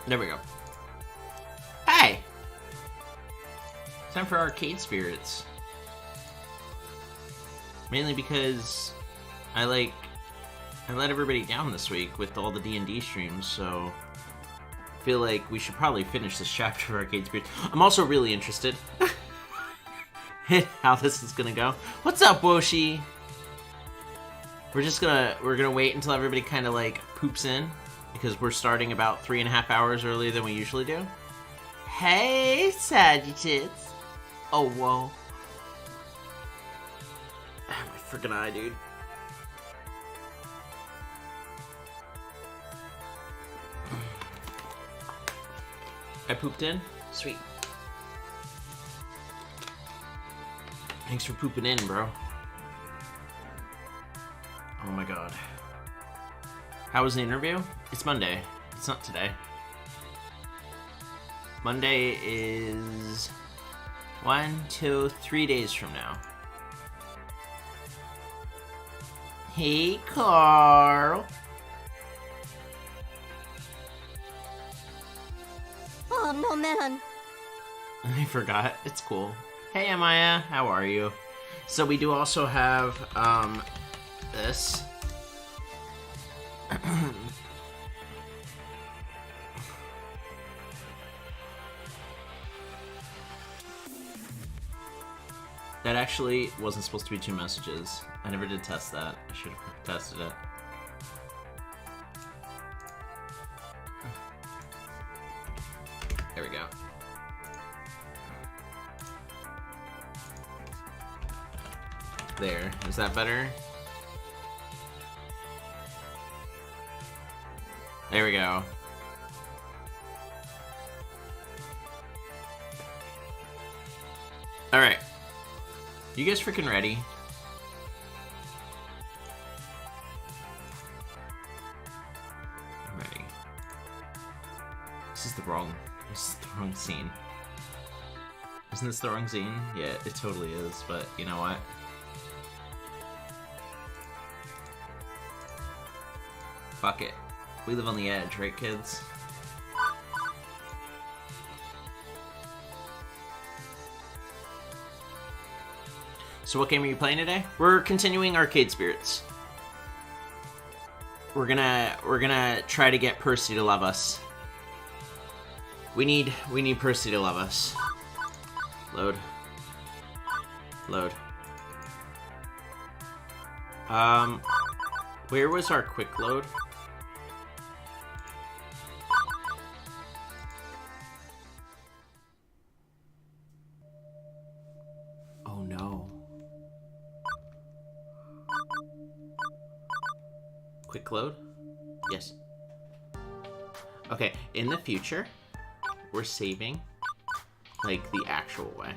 There we go. Hey! Time for Arcade Spirits. Mainly because I let everybody down this week with all the D&D streams, so I feel like we should probably finish this chapter of Arcade Spirits. I'm also really interested in how this is gonna go. What's up, Woshi? We're gonna wait until everybody kind of like poops in, because we're starting about 3.5 hours earlier than we usually do. Hey, Sagittarius. Oh, whoa. My freaking eye, dude. I pooped in? Sweet. Thanks for pooping in, bro. Oh my god. How was the interview? It's Monday. It's not today. Monday is 1, 2, 3 days from now. Hey, Carl. Oh, no, man. I forgot. It's cool. Hey, Amaya. How are you? So we do also have, this. That actually wasn't supposed to be 2 messages. I never did test that. I should have tested it. There we go. There. Is that better? There we go. Alright. You guys freaking ready? I'm ready. This is the wrong scene. Isn't this the wrong scene? Yeah, it totally is, but you know what? Fuck it. We live on the edge, right, kids? So what game are you playing today? We're continuing Arcade Spirits. We're gonna try to get Percy to love us. We need Percy to love us. Load. Load. Where was our quick load? Oh no. Quick load? Yes. Okay, in the future, we're saving, like, the actual way.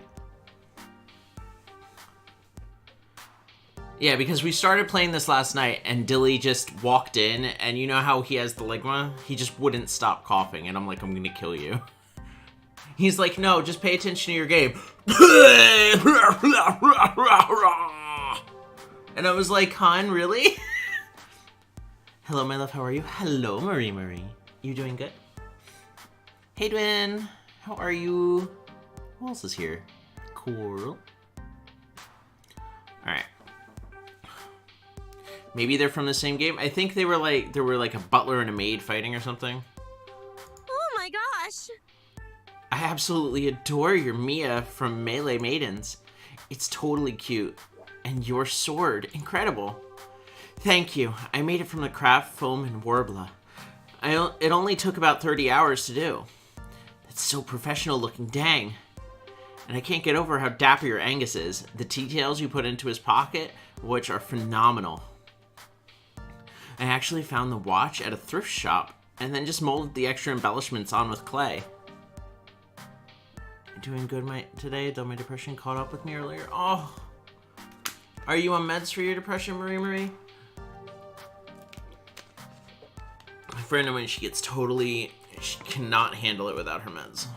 Yeah, because we started playing this last night, and Dilly just walked in, and you know how he has the ligma? He just wouldn't stop coughing, and I'm like, I'm gonna kill you. He's like, no, just pay attention to your game. And I was like, Han, really? Hello, my love, how are you? Hello, Marie Marie. You doing good? Hey, Dwin. How are you? Who else is here? Coral. Alright. Maybe they're from the same game? I think they were like a butler and a maid fighting or something. Oh my gosh. I absolutely adore your Mia from Melee Maidens. It's totally cute. And your sword, incredible. Thank you. I made it from the craft foam and warbler. It only took about 30 hours to do. That's so professional looking, dang. And I can't get over how dapper your Angus is. The details you put into his pocket, which are phenomenal. I actually found the watch at a thrift shop, and then just molded the extra embellishments on with clay. You doing good today? Though my depression caught up with me earlier. Oh, are you on meds for your depression, Marie Marie? My friend, when she cannot handle it without her meds.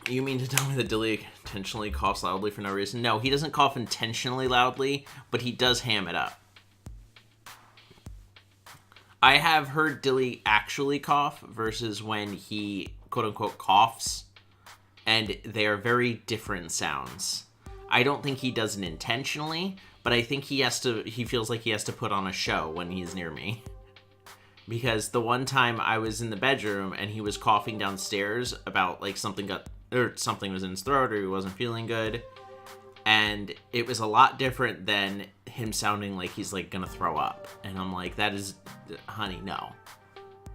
You mean to tell me that Dilly intentionally coughs loudly for no reason? No, he doesn't cough intentionally loudly, but he does ham it up. I have heard Dilly actually cough versus when he quote-unquote coughs, and they are very different sounds. I don't think he does it intentionally, but I think he feels like he has to put on a show when he's near me. Because the one time I was in the bedroom and he was coughing downstairs about like something was in his throat or he wasn't feeling good, and it was a lot different than him sounding like he's like gonna throw up. And I'm like, that is, honey, no.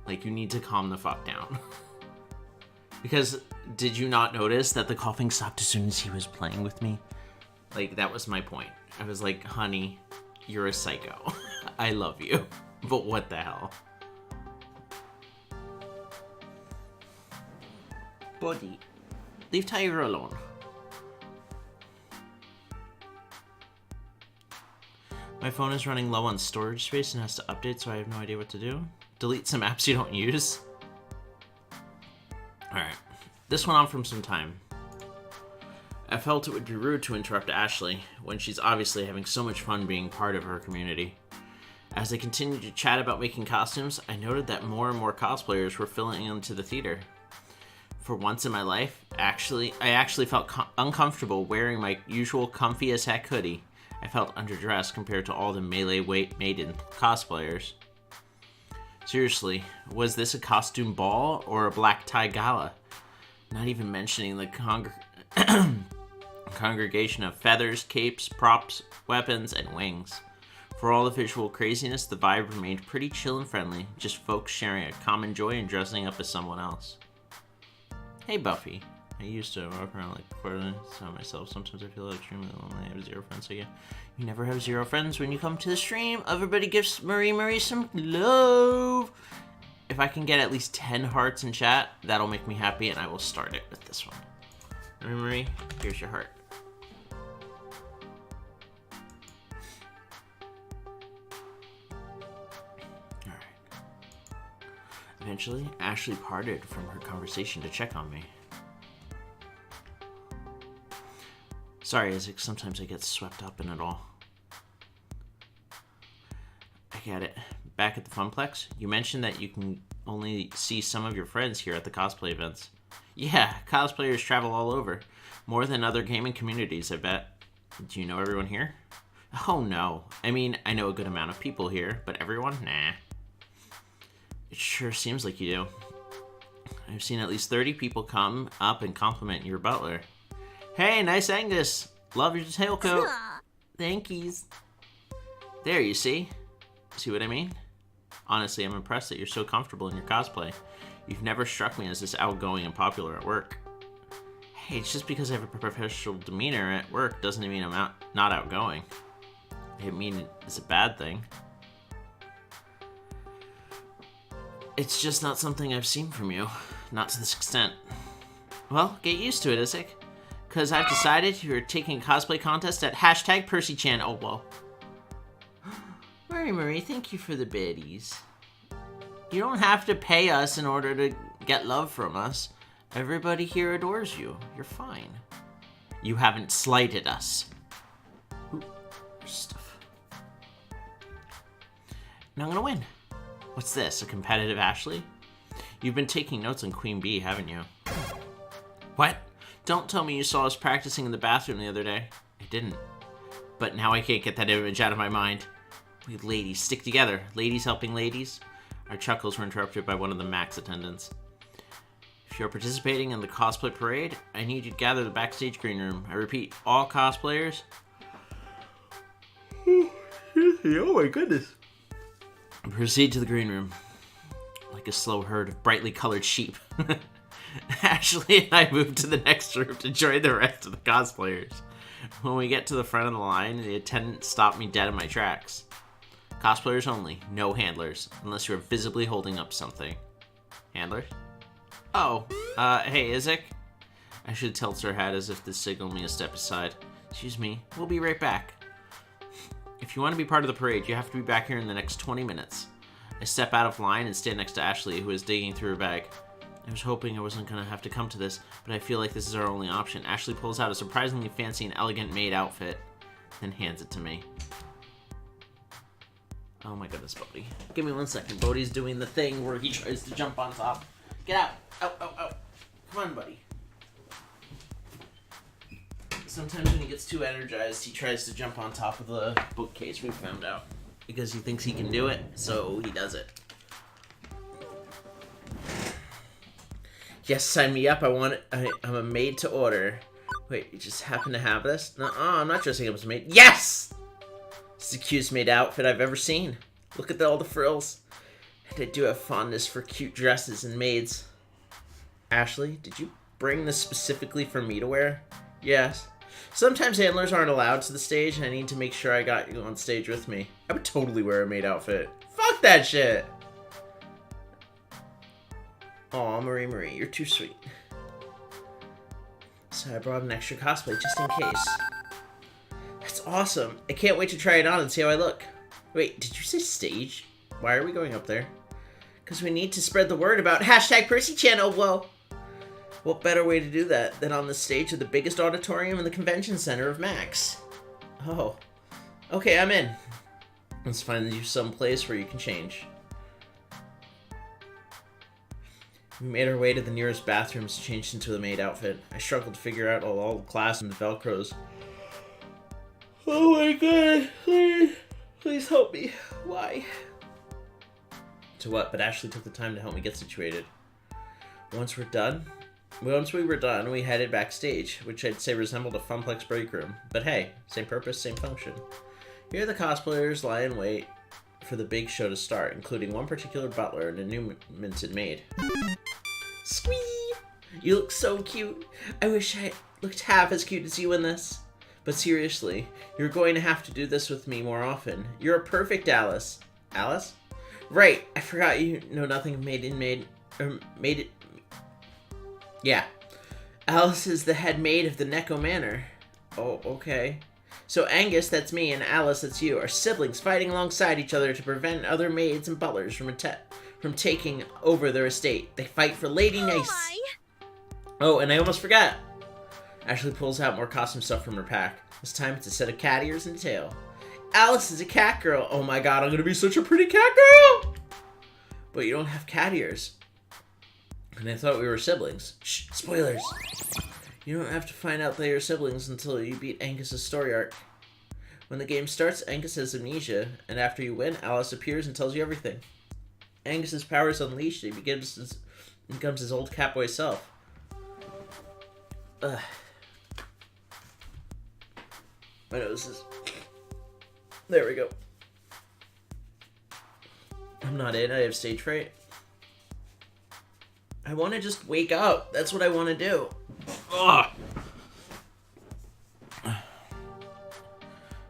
Like, you need to calm the fuck down. Because did you not notice that the coughing stopped as soon as he was playing with me? Like, that was my point. I was like, honey, you're a psycho. I love you. But what the hell? Buddy, leave Tiger alone. My phone is running low on storage space and has to update, so I have no idea what to do. Delete some apps you don't use. Alright. This went on for some time. I felt it would be rude to interrupt Ashley when she's obviously having so much fun being part of her community. As they continued to chat about making costumes, I noted that more and more cosplayers were filling into the theater. For once in my life, I actually felt uncomfortable wearing my usual comfy as heck hoodie. I felt underdressed compared to all the Melee Maiden cosplayers. Seriously, was this a costume ball or a black tie gala? Not even mentioning the congregation of feathers, capes, props, weapons, and wings. For all the visual craziness, the vibe remained pretty chill and friendly, just folks sharing a common joy in dressing up as someone else. Hey Buffy. I used to walk around like before I saw myself. Sometimes I feel extremely lonely. I have 0 friends, so yeah. You never have 0 friends when you come to the stream. Everybody gives Marie some love. If I can get at least 10 hearts in chat, that'll make me happy, and I will start it with this one. Marie, here's your heart. Alright. Eventually, Ashley parted from her conversation to check on me. Sorry, Izik, sometimes I get swept up in it all. I get it. Back at the Funplex, you mentioned that you can only see some of your friends here at the cosplay events. Yeah, cosplayers travel all over. More than other gaming communities, I bet. Do you know everyone here? Oh no. I mean, I know a good amount of people here, but everyone? Nah. It sure seems like you do. I've seen at least 30 people come up and compliment your butler. Hey, nice Angus. Love your tailcoat. Thank yous. There, you see? See what I mean? Honestly, I'm impressed that you're so comfortable in your cosplay. You've never struck me as this outgoing and popular at work. Hey, it's just because I have a professional demeanor at work doesn't mean I'm not outgoing. I mean, it's a bad thing. It's just not something I've seen from you. Not to this extent. Well, get used to it, Izik. Because I've decided you're taking a cosplay contest at #PercyChan. Oh, whoa. Marie, thank you for the biddies. You don't have to pay us in order to get love from us. Everybody here adores you. You're fine. You haven't slighted us. Ooh, stuff. Now I'm gonna win. What's this, a competitive Ashley? You've been taking notes on Queen Bee, haven't you? What? Don't tell me you saw us practicing in the bathroom the other day. I didn't. But now I can't get that image out of my mind. We ladies stick together. Ladies helping ladies. Our chuckles were interrupted by one of the Max attendants. If you're participating in the cosplay parade, I need you to gather the backstage green room. I repeat, all cosplayers. Oh my goodness. Proceed to the green room. Like a slow herd of brightly colored sheep. Ashley and I moved to the next room to join the rest of the cosplayers. When we get to the front of the line, the attendant stopped me dead in my tracks. Cosplayers only, no handlers, unless you're visibly holding up something. Handlers? Oh, hey, Izik? Ashley tilts her head as if to signal me a step aside. Excuse me, we'll be right back. If you want to be part of the parade, you have to be back here in the next 20 minutes. I step out of line and stand next to Ashley, who is digging through her bag. I was hoping I wasn't going to have to come to this, but I feel like this is our only option. Ashley pulls out a surprisingly fancy and elegant maid outfit, then hands it to me. Oh my goodness, Bodhi. Give me 1 second. Bodhi's doing the thing where he tries to jump on top. Get out. Out, out, out. Come on, buddy. Sometimes when he gets too energized, he tries to jump on top of the bookcase, we found out. Because he thinks he can do it, so he does it. Yes, sign me up. I'm a maid to order. Wait, you just happen to have this? No, I'm not dressing up as a maid. Yes! It's the cutest maid outfit I've ever seen. Look at all the frills. And I do have fondness for cute dresses and maids. Ashley, did you bring this specifically for me to wear? Yes. Sometimes handlers aren't allowed to the stage, and I need to make sure I got you on stage with me. I would totally wear a maid outfit. Fuck that shit! Aw, Marie, you're too sweet. So I brought an extra cosplay just in case. That's awesome. I can't wait to try it on and see how I look. Wait, did you say stage? Why are we going up there? Because we need to spread the word about #PercyChan. Oh, whoa. What better way to do that than on the stage of the biggest auditorium in the convention center of Max? Oh. Okay, I'm in. Let's find you some place where you can change. We made our way to the nearest bathrooms, changed into the maid outfit. I struggled to figure out all the class and the Velcros. Oh my god, please help me. Why? To what? But Ashley took the time to help me get situated. Once we were done, we headed backstage, which I'd say resembled a Funplex break room. But hey, same purpose, same function. Here the cosplayers lie in wait for the big show to start, including one particular butler and a new minted maid. Squee! You look so cute. I wish I looked half as cute as you in this. But seriously, you're going to have to do this with me more often. You're a perfect Alice. Alice? Right, I forgot you know nothing of made it. Yeah. Alice is the head maid of the Neko Manor. Oh, okay. So Angus, that's me, and Alice, that's you, are siblings fighting alongside each other to prevent other maids and butlers from taking over their estate. They fight for Lady Nice. Oh, and I almost forgot. Ashley pulls out more costume stuff from her pack. This time it's a set of cat ears and a tail. Alice is a cat girl. Oh my god, I'm gonna be such a pretty cat girl! But you don't have cat ears. And I thought we were siblings. Shh, spoilers. You don't have to find out that you're siblings until you beat Angus's story arc. When the game starts, Angus has amnesia, and after you win, Alice appears and tells you everything. Angus's powers unleashed, he becomes his old catboy self. Ugh. My nose is... There we go. I'm not in, I have stage fright. I want to just wake up. That's what I want to do. Ugh.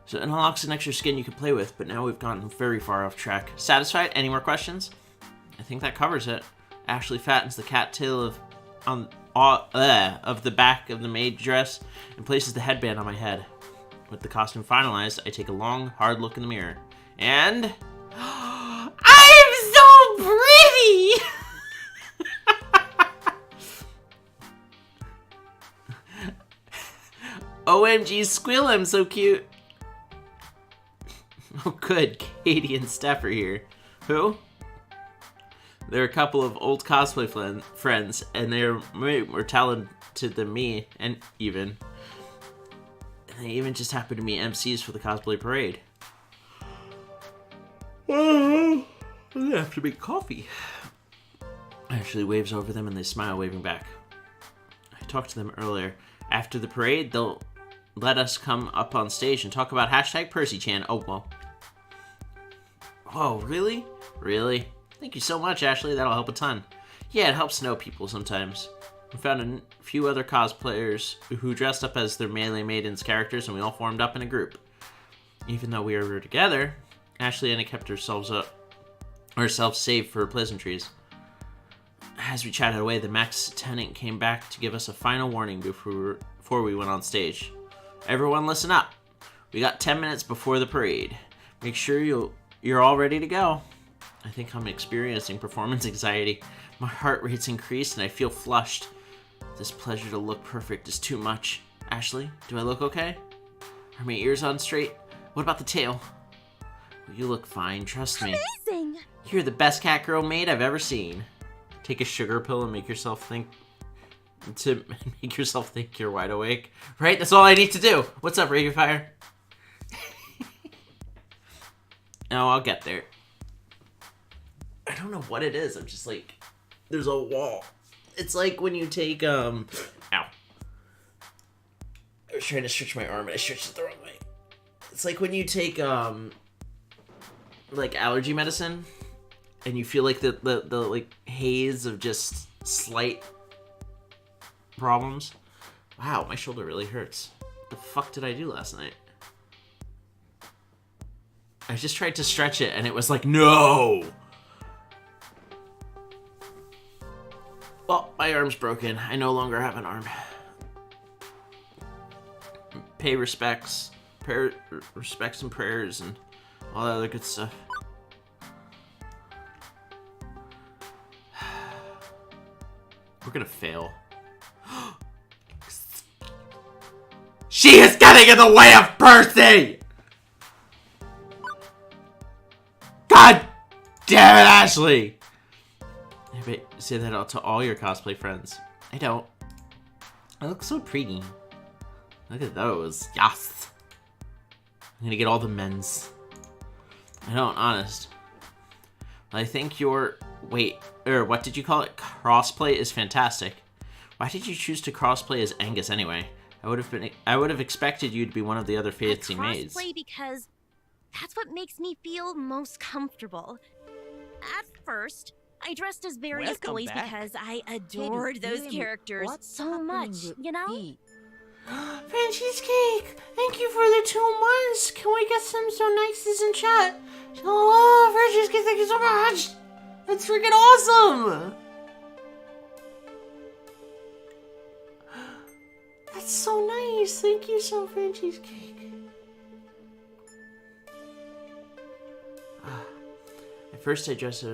So it unlocks an extra skin you can play with, but now we've gotten very far off track. Satisfied? Any more questions? I think that covers it. Ashley fattens the cat tail of the back of the maid dress and places the headband on my head. With the costume finalized, I take a long, hard look in the mirror. And... I'm so pretty! OMG, Squill, I'm so cute. Oh good, Katie and Steph are here. Who? They're a couple of old cosplay friends, and they're more talented than me, and they even just happen to be MCs for the cosplay parade. Oh, I'm gonna have to make coffee. Ashley waves over them and they smile, waving back. I talked to them earlier. After the parade, they'll let us come up on stage and talk about #PercyChan. Oh, well. Oh, really? Really? Thank you so much, Ashley. That'll help a ton. Yeah, it helps to know people sometimes. We found a few other cosplayers who dressed up as their Melee Maidens characters, and we all formed up in a group. Even though we were together, Ashley and I kept ourselves safe for pleasantries. As we chatted away, the Max tenant came back to give us a final warning before we went on stage. Everyone listen up. We got 10 minutes before the parade. Make sure you're all ready to go. I think I'm experiencing performance anxiety. My heart rate's increased and I feel flushed. This pleasure to look perfect is too much. Ashley, do I look okay? Are my ears on straight? What about the tail? You look fine, trust me. Amazing! You're the best cat girl maid I've ever seen. Take a sugar pill and make yourself think you're wide awake. Right? That's all I need to do. What's up, Raven Fire? No, I'll get there. I don't know what it is. I'm just like, there's a wall. It's like when you take, ow. I was trying to stretch my arm and I stretched it the wrong way. It's like when you take, like allergy medicine and you feel like the like haze of just slight problems. Wow, my shoulder really hurts. What the fuck did I do last night? I just tried to stretch it and it was like, no! Well, my arm's broken. I no longer have an arm. Pay respects. Respects and prayers and all that other good stuff. We're gonna fail. She is getting in the way of Percy! God damn it, Ashley! I bet say that out to all your cosplay friends. I don't. I look so pretty. Look at those. Yes! I'm gonna get all the men's. I don't, honest. I think your... Wait, what did you call it? Crossplay is fantastic. Why did you choose to crossplay as Angus anyway? I would have expected you to be one of the other fancy maids. Crossplay because that's what makes me feel most comfortable. At first, I dressed as various boys because I adored those characters so much, you know? Frenchie's cake! Thank you for the 2 months! Can we get some so nices in chat? Oh, Frenchie's cake, thank you so much! That's freaking awesome! That's so nice! Thank you so, Frenchie's cake. At first I dressed it,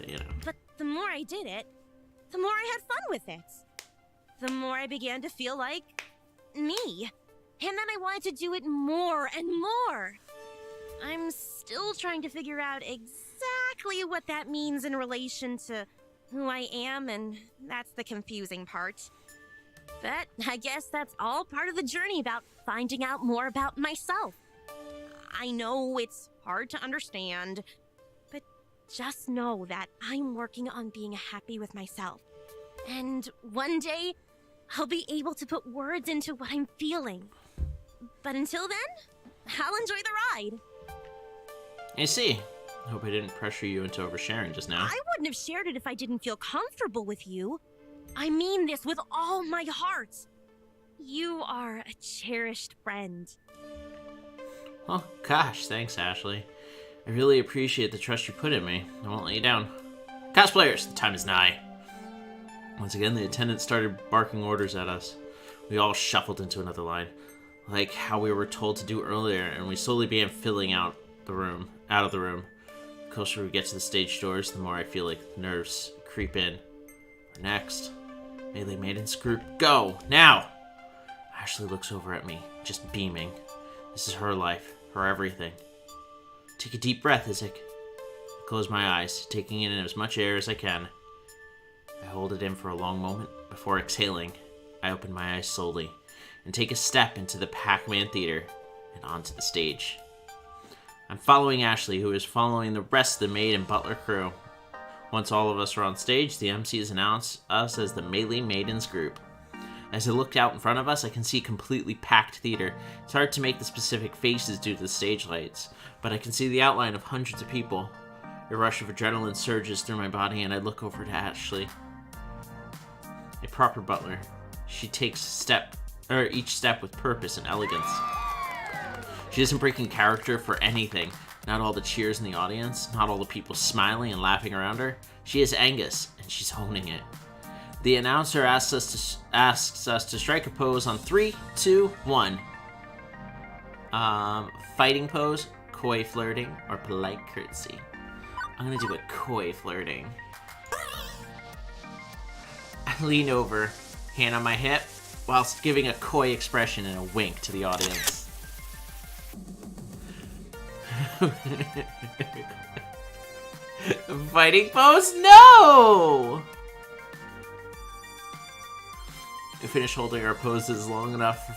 you know. But the more I did it, the more I had fun with it. The more I began to feel like me. And then I wanted to do it more and more. I'm still trying to figure out exactly what that means in relation to who I am, and that's the confusing part. But I guess that's all part of the journey about finding out more about myself. I know it's hard to understand, but just know that I'm working on being happy with myself. And one day, I'll be able to put words into what I'm feeling. But until then, I'll enjoy the ride. I see. I hope I didn't pressure you into oversharing just now. I wouldn't have shared it if I didn't feel comfortable with you. I mean this with all my heart. You are a cherished friend. Oh, gosh, thanks, Ashley. I really appreciate the trust you put in me. I won't let you down. Cosplayers, the time is nigh. Once again, the attendant started barking orders at us. We all shuffled into another line, like how we were told to do earlier, and we slowly began filling out of the room. The closer we get to the stage doors, the more I feel like nerves creep in. We're next. Melee Maidens group, go! Now! Ashley looks over at me, just beaming. This is her life, her everything. Take a deep breath, Izik. I close my eyes, taking in as much air as I can. I hold it in for a long moment. Before exhaling, I open my eyes slowly and take a step into the Pac-Man Theater and onto the stage. I'm following Ashley, who is following the rest of the maid and butler crew. Once all of us are on stage, the MCs announce us as the Melee Maidens group. As I look out in front of us, I can see a completely packed theater. It's hard to make the specific faces due to the stage lights, but I can see the outline of hundreds of people. A rush of adrenaline surges through my body, and I look over to Ashley. A proper butler. She takes each step with purpose and elegance. She isn't breaking character for anything. Not all the cheers in the audience, not all the people smiling and laughing around her. She is Angus, and she's owning it. The announcer asks us to strike a pose on 3, 2, 1. Fighting pose, coy flirting, or polite curtsy. I'm gonna do a coy flirting. I lean over, hand on my hip, whilst giving a coy expression and a wink to the audience. Fighting pose? No! We finish holding our poses long enough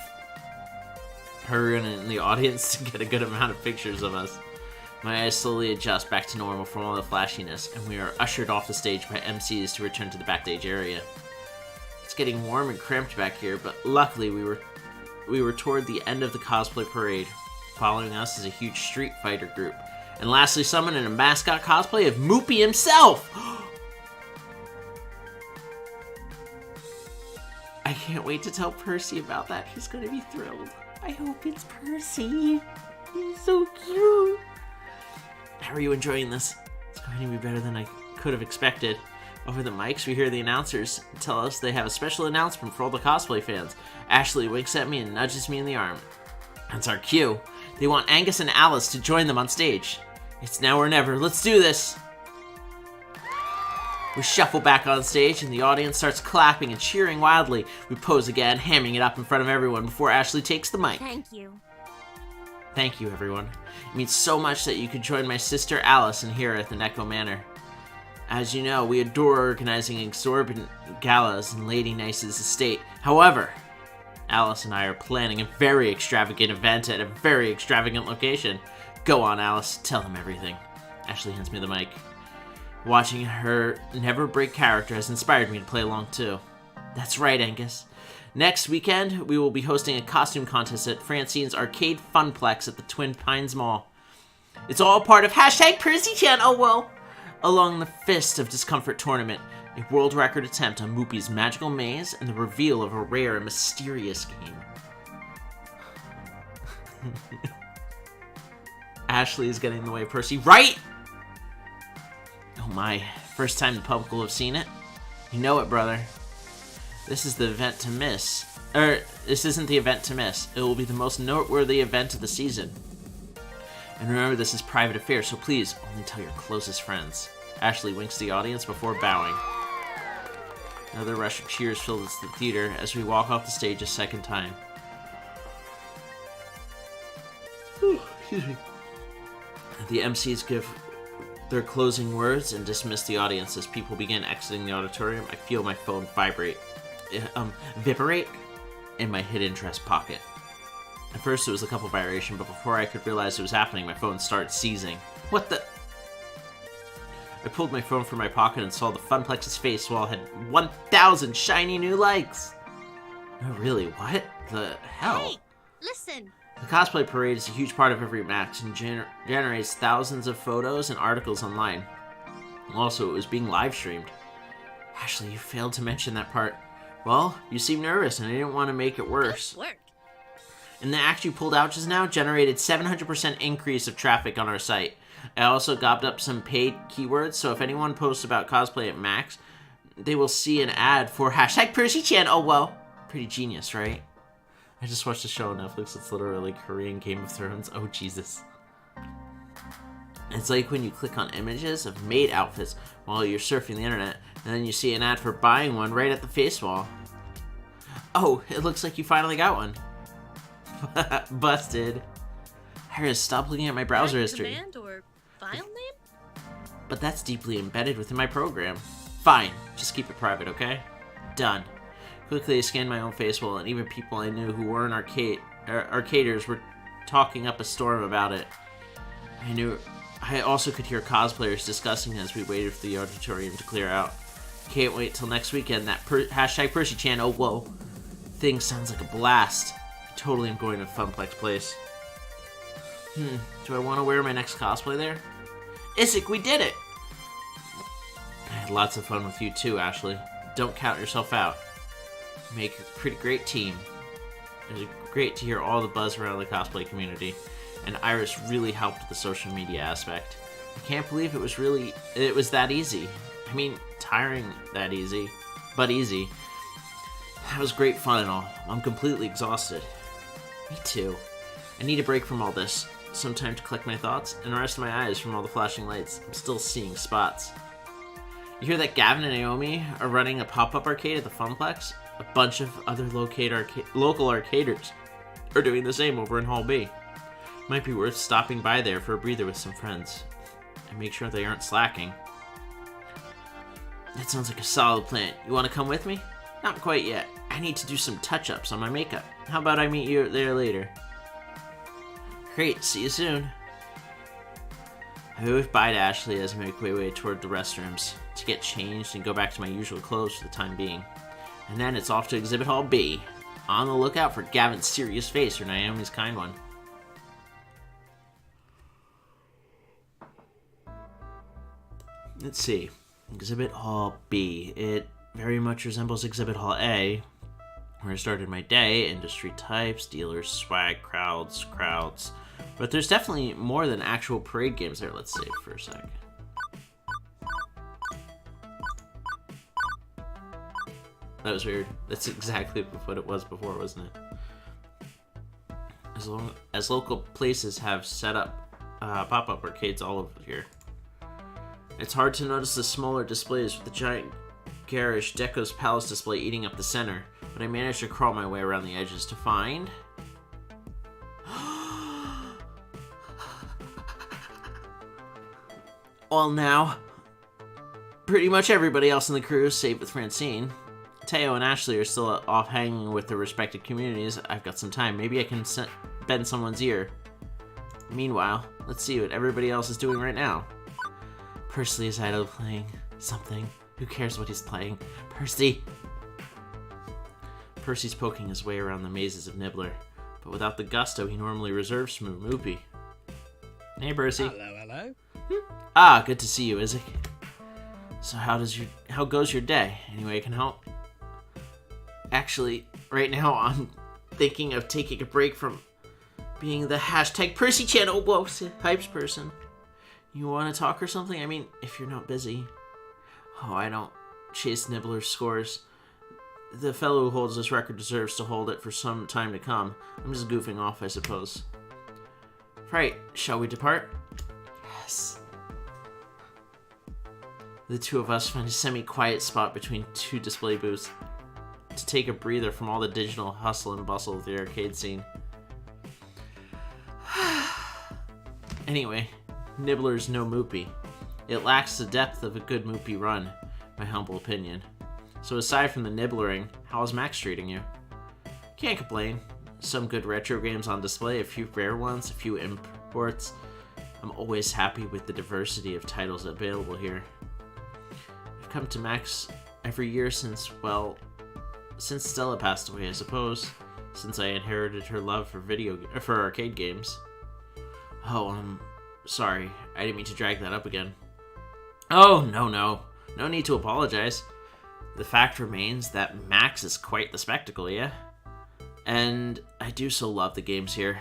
for everyone in the audience to get a good amount of pictures of us. My eyes slowly adjust back to normal from all the flashiness, and we are ushered off the stage by MCs to return to the backstage area. It's getting warm and cramped back here, but luckily we were toward the end of the cosplay parade. Following us is a huge Street Fighter group. And lastly, someone in a mascot cosplay of Moopy himself! I can't wait to tell Percy about that. He's gonna be thrilled. I hope it's Percy. He's so cute. How are you enjoying this? It's going to be better than I could have expected. Over the mics, we hear the announcers tell us they have a special announcement for all the cosplay fans. Ashley winks at me and nudges me in the arm. That's our cue. They want Angus and Alice to join them on stage. It's now or never. Let's do this! We shuffle back on stage and the audience starts clapping and cheering wildly. We pose again, hamming it up in front of everyone before Ashley takes the mic. Thank you. Thank you, everyone. It means so much that you could join my sister Alice and here at the Neko Manor. As you know, we adore organizing exorbitant galas in Lady Nice's estate. However, Alice and I are planning a very extravagant event at a very extravagant location. Go on, Alice. Tell them everything. Ashley hands me the mic. Watching her never break character has inspired me to play along too. That's right, Angus. Next weekend, we will be hosting a costume contest at Francine's Arcade Funplex at the Twin Pines Mall. It's all part of #PercyChan, oh well! Along the Fist of Discomfort tournament, a world record attempt on Moopy's magical maze, and the reveal of a rare and mysterious game. Ashley is getting in the way of Percy. Right! Oh my, first time the public will have seen it? You know it, brother. This is the event to miss. This isn't the event to miss. It will be the most noteworthy event of the season. And remember, this is private affair, so please only tell your closest friends. Ashley winks to the audience before bowing. Another rush of cheers fills the theater as we walk off the stage a second time. Ooh, excuse me. The MCs give their closing words and dismiss the audience. As people begin exiting the auditorium, I feel my phone vibrate in my hidden dress pocket. At first it was a couple vibration, but before I could realize it was happening, my phone started seizing. What the? I pulled my phone from my pocket and saw the Funplex's face while it had 1,000 shiny new likes. No, really, what the hell? Hey, listen. The cosplay parade is a huge part of every match and generates thousands of photos and articles online. Also, it was being live streamed. Ashley, you failed to mention that part. Well, you seem nervous and I didn't want to make it worse. Good work. And the act you pulled out just now generated 700% increase of traffic on our site. I also gobbed up some paid keywords, so if anyone posts about cosplay at Max, they will see an ad for #PercyChan. Oh well. Pretty genius, right? I just watched a show on Netflix. It's literally Korean Game of Thrones. Oh, Jesus. It's like when you click on images of maid outfits while you're surfing the internet, and then you see an ad for buying one right at the face wall. Oh, it looks like you finally got one. Busted. Harris, stop looking at my browser history. Command or file name? But that's deeply embedded within my program. Fine, just keep it private, okay? Done. Quickly, I scanned my own face wall, and even people I knew who weren't arcaders were talking up a storm about it. I also could hear cosplayers discussing as we waited for the auditorium to clear out. Can't wait till next weekend. That #PercyChan. Oh, whoa. Thing sounds like a blast. I totally am going to Funplex Place. Do I want to wear my next cosplay there? Izik, we did it! I had lots of fun with you too, Ashley. Don't count yourself out. You make a pretty great team. It was great to hear all the buzz around the cosplay community, and Iris really helped with the social media aspect. I can't believe it was that easy. I mean, tiring that easy, but easy. That was great fun and all. I'm completely exhausted. Me too. I need a break from all this. Some time to collect my thoughts and rest my eyes from all the flashing lights. I'm still seeing spots. You hear that Gavin and Naomi are running a pop-up arcade at the Funplex? A bunch of other local arcaders are doing the same over in Hall B. Might be worth stopping by there for a breather with some friends. And make sure they aren't slacking. That sounds like a solid plan. You want to come with me? Not quite yet. I need to do some touch-ups on my makeup. How about I meet you there later? Great, see you soon. I wave bye to Ashley as I make my way toward the restrooms to get changed and go back to my usual clothes for the time being. And then it's off to Exhibit Hall B. On the lookout for Gavin's serious face or Naomi's kind one. Let's see. Exhibit Hall B. It very much resembles Exhibit Hall A, where I started my day. Industry types, dealers, swag, crowds. But there's definitely more than actual parade games there. Let's save for a sec. That was weird. That's exactly what it was before, wasn't it? As local places have set up pop-up arcades all over here. It's hard to notice the smaller displays with the giant garish Deco's Palace display eating up the center, but I managed to crawl my way around the edges to find... Well, now, pretty much everybody else in the crew, save with Francine. Teo and Ashley are still off hanging with their respective communities. I've got some time. Maybe I can bend someone's ear. Meanwhile, let's see what everybody else is doing right now. Percy is idle playing something. Who cares what he's playing? Percy! Percy's poking his way around the mazes of Nibbler, but without the gusto he normally reserves from Moopy. Hey, Percy. Hello. Ah, good to see you, Izik. So how goes your day? Any way I can help? Actually, right now I'm thinking of taking a break from being the hashtag Percy channel hypes person. You want to talk or something? I mean, if you're not busy. Oh, I don't chase Nibbler's scores. The fellow who holds this record deserves to hold it for some time to come. I'm just goofing off, I suppose. Right, shall we depart? Yes. The two of us find a semi-quiet spot between two display booths to take a breather from all the digital hustle and bustle of the arcade scene. Anyway, Nibbler's no Moopy. It lacks the depth of a good Moopy run, my humble opinion. So aside from the Nibblering, how's Max treating you? Can't complain. Some good retro games on display, a few rare ones, a few imports. I'm always happy with the diversity of titles available here. I've come to Max every year since Stella passed away, I suppose, since I inherited her love for arcade games. Oh, I'm sorry. I didn't mean to drag that up again. Oh, no. No need to apologize. The fact remains that Max is quite the spectacle, yeah? And I do so love the games here,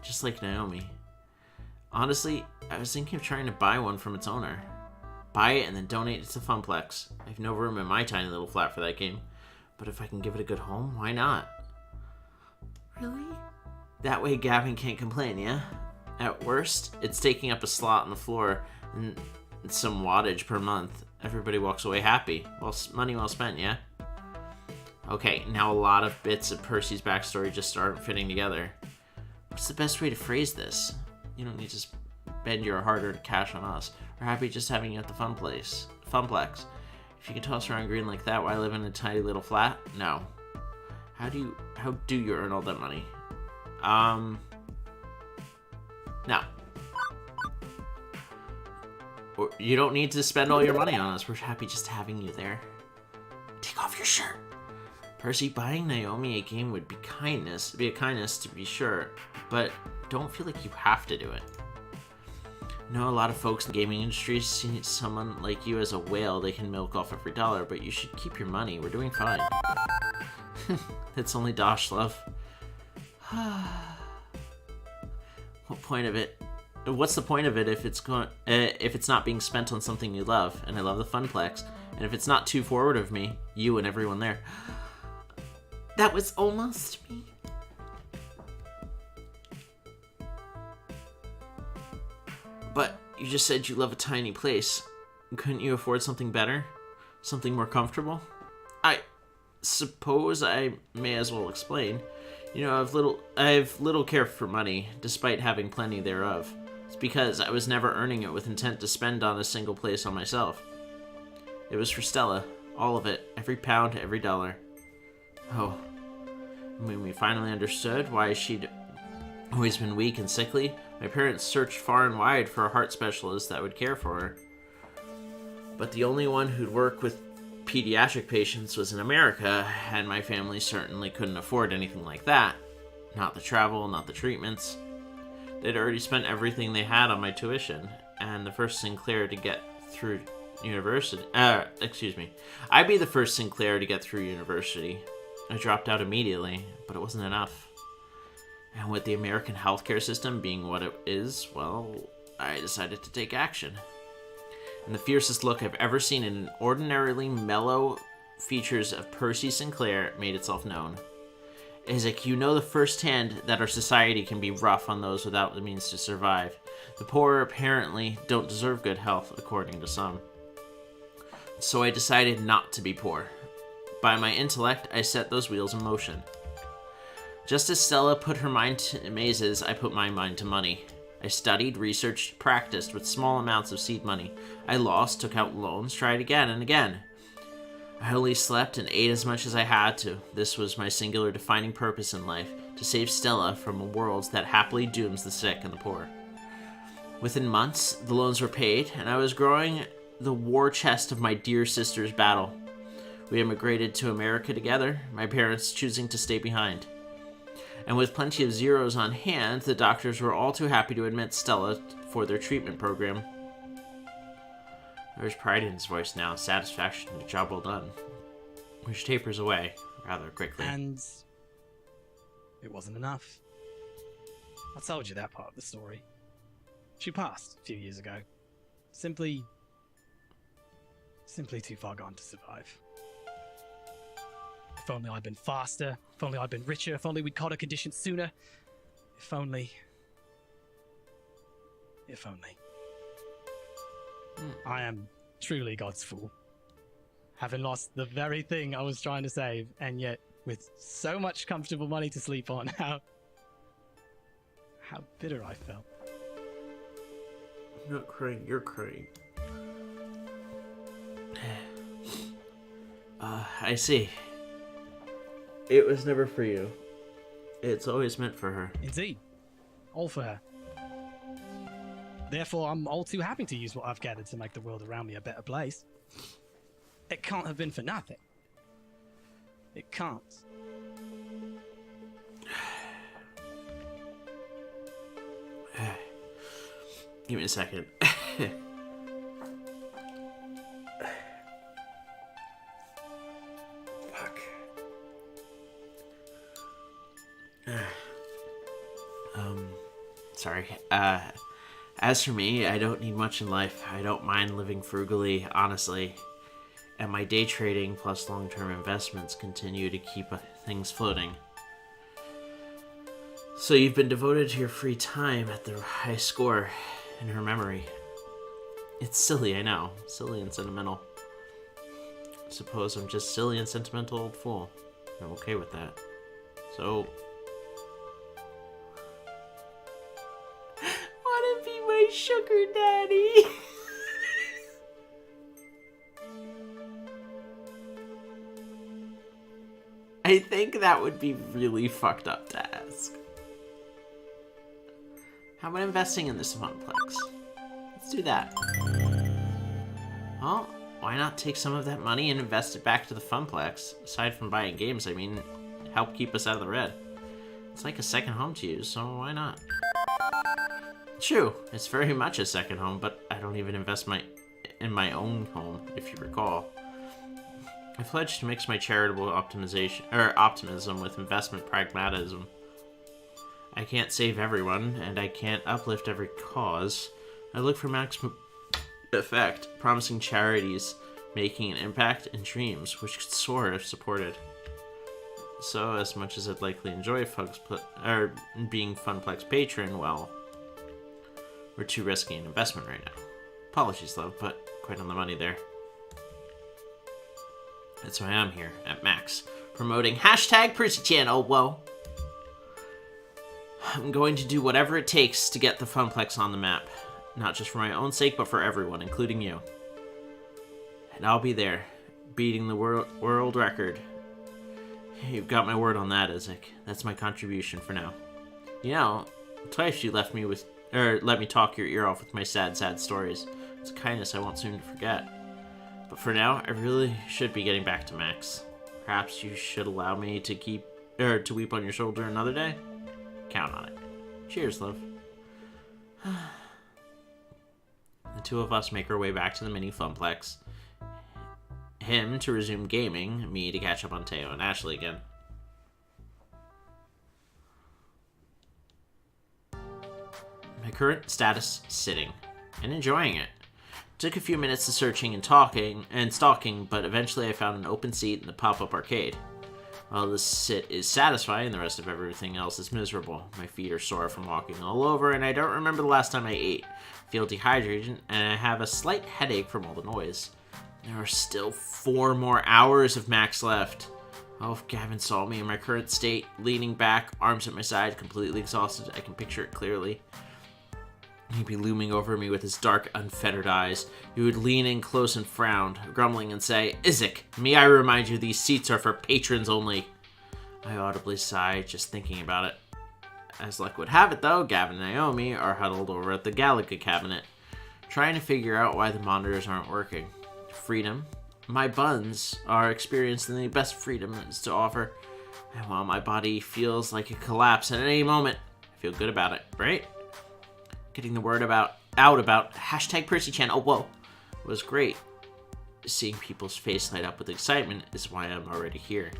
just like Naomi. Honestly, I was thinking of trying to buy one from its owner. Buy it and then donate it to Funplex. I have no room in my tiny little flat for that game, but if I can give it a good home, why not? Really? That way Gavin can't complain, yeah? At worst, it's taking up a slot on the floor and some wattage per month. Everybody walks away happy. Well, money well spent, yeah? Okay, now a lot of bits of Percy's backstory just aren't fitting together. What's the best way to phrase this? You don't need to spend your hard-earned cash on us. We're happy just having you at the Funplex. If you can toss around green like that while I live in a tiny little flat, no. How do you earn all that money? No. You don't need to spend all your money on us. We're happy just having you there. Take off your shirt. Percy, buying Naomi a game would be a kindness to be sure, but don't feel like you have to do it. I know a lot of folks in the gaming industry see someone like you as a whale they can milk off every dollar, but you should keep your money. We're doing fine. It's only Dosh, love. What point of it? What's the point of it if it's not being spent on something you love? And I love the Funplex. And if it's not too forward of me, you and everyone there. That was almost me. But you just said you love a tiny place. Couldn't you afford something better? Something more comfortable? I suppose I may as well explain. You know, I've little care for money, despite having plenty thereof. It's because I was never earning it with intent to spend on a single place on myself. It was for Stella, all of it, every pound, every dollar. Oh, when we finally understood why she'd always been weak and sickly, my parents searched far and wide for a heart specialist that would care for her. But the only one who'd work with pediatric patients was in America, and my family certainly couldn't afford anything like that. Not the travel, not the treatments. They'd already spent everything they had on my tuition, and the first Sinclair to get through university. I'd be the first Sinclair to get through university. I dropped out immediately, but it wasn't enough. And with the American healthcare system being what it is, well, I decided to take action. And the fiercest look I've ever seen in an ordinarily mellow features of Percy Sinclair made itself known. Izik, you know the firsthand that our society can be rough on those without the means to survive. The poor apparently don't deserve good health, according to some. So I decided not to be poor. By my intellect, I set those wheels in motion. Just as Stella put her mind to mazes, I put my mind to money. I studied, researched, practiced with small amounts of seed money. I lost, took out loans, tried again and again. I only slept and ate as much as I had to. This was my singular defining purpose in life, to save Stella from a world that happily dooms the sick and the poor. Within months, the loans were paid, and I was growing the war chest of my dear sister's battle. We immigrated to America together, my parents choosing to stay behind. And with plenty of zeros on hand, the doctors were all too happy to admit Stella for their treatment program. There's pride in his voice now, satisfaction, a job well done, which tapers away rather quickly. And it wasn't enough. I told you that part of the story. She passed a few years ago. Simply too far gone to survive. If only I'd been faster, if only I'd been richer, if only we'd caught her condition sooner. If only. I am truly God's fool. Having lost the very thing I was trying to save, and yet with so much comfortable money to sleep on, how bitter I felt. I'm not crying, you're crying. I see. It was never for you. It's always meant for her. Indeed. All for her. Therefore, I'm all too happy to use what I've gathered to make the world around me a better place. It can't have been for nothing. It can't. Give me a second. Fuck. Sorry. As for me, I don't need much in life. I don't mind living frugally, honestly. And my day trading plus long-term investments continue to keep things floating. So you've been devoted to your free time at the high score in her memory. It's silly, I know. Silly and sentimental. Suppose I'm just silly and sentimental old fool. I'm okay with that. So... wanna be my sugar daddy? I think that would be really fucked up to ask. How about investing in this funplex? Let's do that. Well, why not take some of that money and invest it back to the funplex? Aside from buying games, I mean, help keep us out of the red. It's like a second home to you, so why not? True, it's very much a second home, but I don't even invest in my own home, if you recall. I pledged to mix my charitable optimism with investment pragmatism. I can't save everyone, and I can't uplift every cause. I look for maximum effect, promising charities, making an impact, and dreams, which could soar if supported. So, as much as I'd likely enjoy being Funplex patron, well, we're too risky an investment right now. Apologies, love, but quite on the money there. That's why I'm here, at Max, promoting #PercyChan, oh whoa. I'm going to do whatever it takes to get the Funplex on the map. Not just for my own sake, but for everyone, including you. And I'll be there, beating the world record. You've got my word on that, Izik. That's my contribution for now. You know, twice you let me talk your ear off with my sad stories. It's a kindness I won't soon forget. But for now, I really should be getting back to Max. Perhaps you should allow me to weep on your shoulder another day? Count on it. Cheers, love. The two of us make our way back to the mini Funplex. Him to resume gaming, me to catch up on Teo and Ashley again. My current status, sitting, and enjoying it. Took a few minutes of searching and stalking, but eventually I found an open seat in the pop-up arcade. While this sit is satisfying, the rest of everything else is miserable. My feet are sore from walking all over, and I don't remember the last time I ate. I feel dehydrated, and I have a slight headache from all the noise. There are still 4 more hours of Max left. Oh, if Gavin saw me in my current state, leaning back, arms at my side, completely exhausted, I can picture it clearly. He'd be looming over me with his dark, unfettered eyes. He would lean in close and frown, grumbling and say, "Izik, may I remind you these seats are for patrons only." I audibly sighed, just thinking about it. As luck would have it, though, Gavin and Naomi are huddled over at the Galaga cabinet, trying to figure out why the monitors aren't working. Freedom. My buns are experiencing the best freedom is to offer, and while my body feels like it collapse at any moment, I feel good about it, right? Getting the word out about #PercyChan, oh whoa, was great. Seeing people's face light up with excitement is why I'm already here.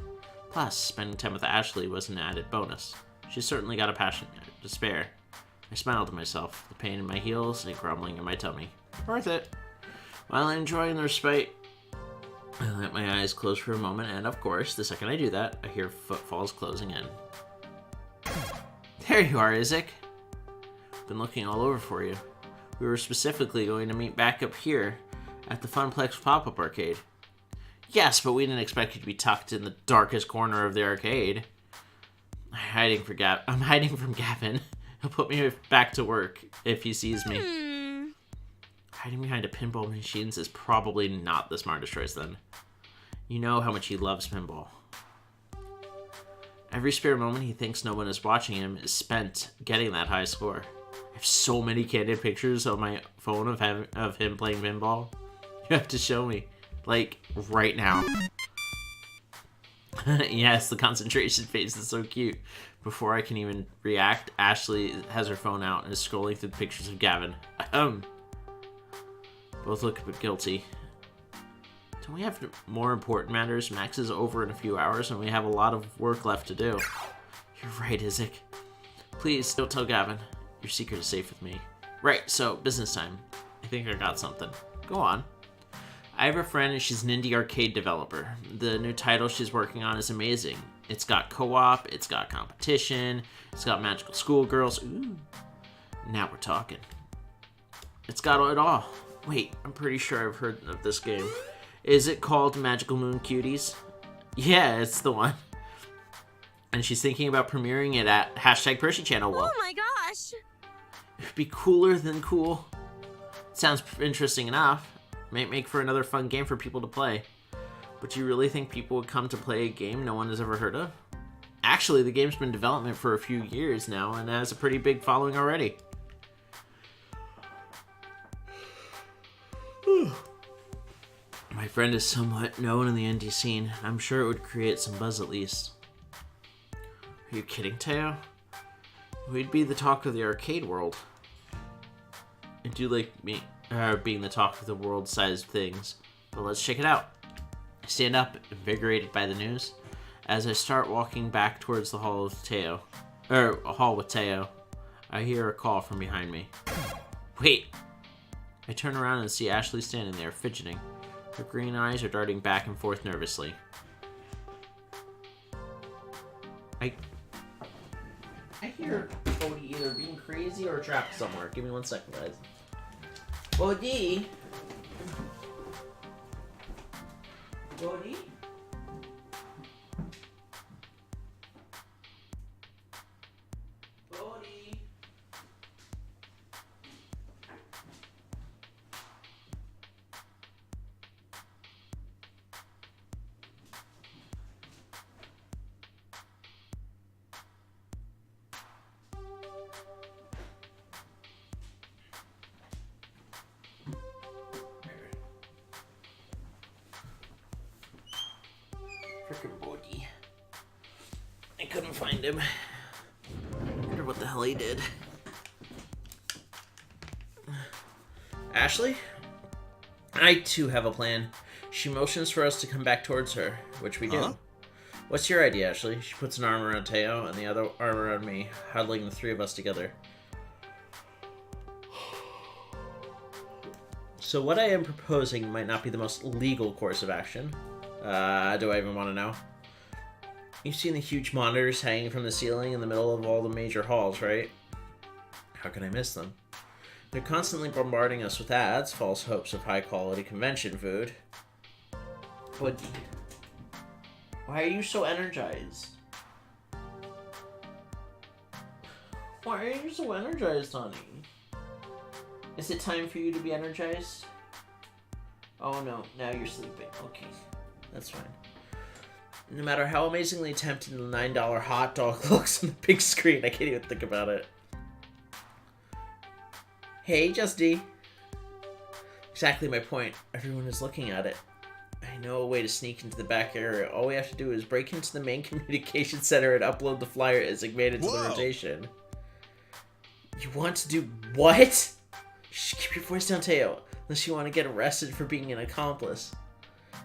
Plus, spending time with Ashley was an added bonus. She's certainly got a passion to spare. I smiled to myself, the pain in my heels and grumbling in my tummy. Worth it. While enjoying the respite, I let my eyes close for a moment, and of course, the second I do that, I hear footfalls closing in. There you are, Izik. Been looking all over for you. We were specifically going to meet back up here at the Funplex pop-up arcade. Yes, but we didn't expect you to be tucked in the darkest corner of the arcade. I'm hiding from Gavin. He'll put me back to work if he sees me. Hiding behind a pinball machines is probably not the smartest choice then. You know how much he loves pinball. Every spare moment he thinks no one is watching him is spent getting that high score. I have so many candid pictures on my phone of him playing pinball. You have to show me. Like, right now. Yes, the concentration face is so cute. Before I can even react, Ashley has her phone out and is scrolling through the pictures of Gavin. Both look a bit guilty. Don't we have more important matters? Max is over in a few hours and we have a lot of work left to do. You're right, Izik. Please, don't tell Gavin. Your secret is safe with me. Right, so, business time. I think I got something. Go on. I have a friend and she's an indie arcade developer. The new title she's working on is amazing. It's got co-op, it's got competition, it's got magical schoolgirls. Ooh. Now we're talking. It's got it all. Wait, I'm pretty sure I've heard of this game. Is it called Magical Moon Cuties? Yeah, it's the one. And she's thinking about premiering it at #PercyChan. Oh my gosh! It'd be cooler than cool. Sounds interesting enough. Might make for another fun game for people to play. But do you really think people would come to play a game no one has ever heard of? Actually, the game's been in development for a few years now and has a pretty big following already. My friend is somewhat known in the indie scene. I'm sure it would create some buzz at least. Are you kidding, Teo? We'd be the talk of the arcade world. I do like being the talk of the world-sized things, but let's check it out. I stand up, invigorated by the news. As I start walking back towards the hall with Teo, I hear a call from behind me. Wait! I turn around and see Ashley standing there, fidgeting. Her green eyes are darting back and forth nervously. I hear Bodhi either being crazy or trapped somewhere. Give me 1 second, guys. Bodhi? Bodhi? Bodhi? find him. I wonder what the hell he did. Ashley? I too have a plan. She motions for us to come back towards her, which we do. Huh? What's your idea, Ashley? She puts an arm around Teo and the other arm around me, huddling the three of us together. So what I am proposing might not be the most legal course of action. Do I even want to know? You've seen the huge monitors hanging from the ceiling in the middle of all the major halls, right? How can I miss them? They're constantly bombarding us with ads, false hopes of high-quality convention food. But why are you so energized? Why are you so energized, honey? Is it time for you to be energized? Oh no, now you're sleeping. Okay, that's fine. No matter how amazingly tempting the $9 hot dog looks on the big screen, I can't even think about it. Hey, Justy. Exactly my point. Everyone is looking at it. I know a way to sneak into the back area. All we have to do is break into the main communication center and upload the flyer Izik made into the rotation. You want to do what? Shh, keep your voice down, Teo. Unless you want to get arrested for being an accomplice.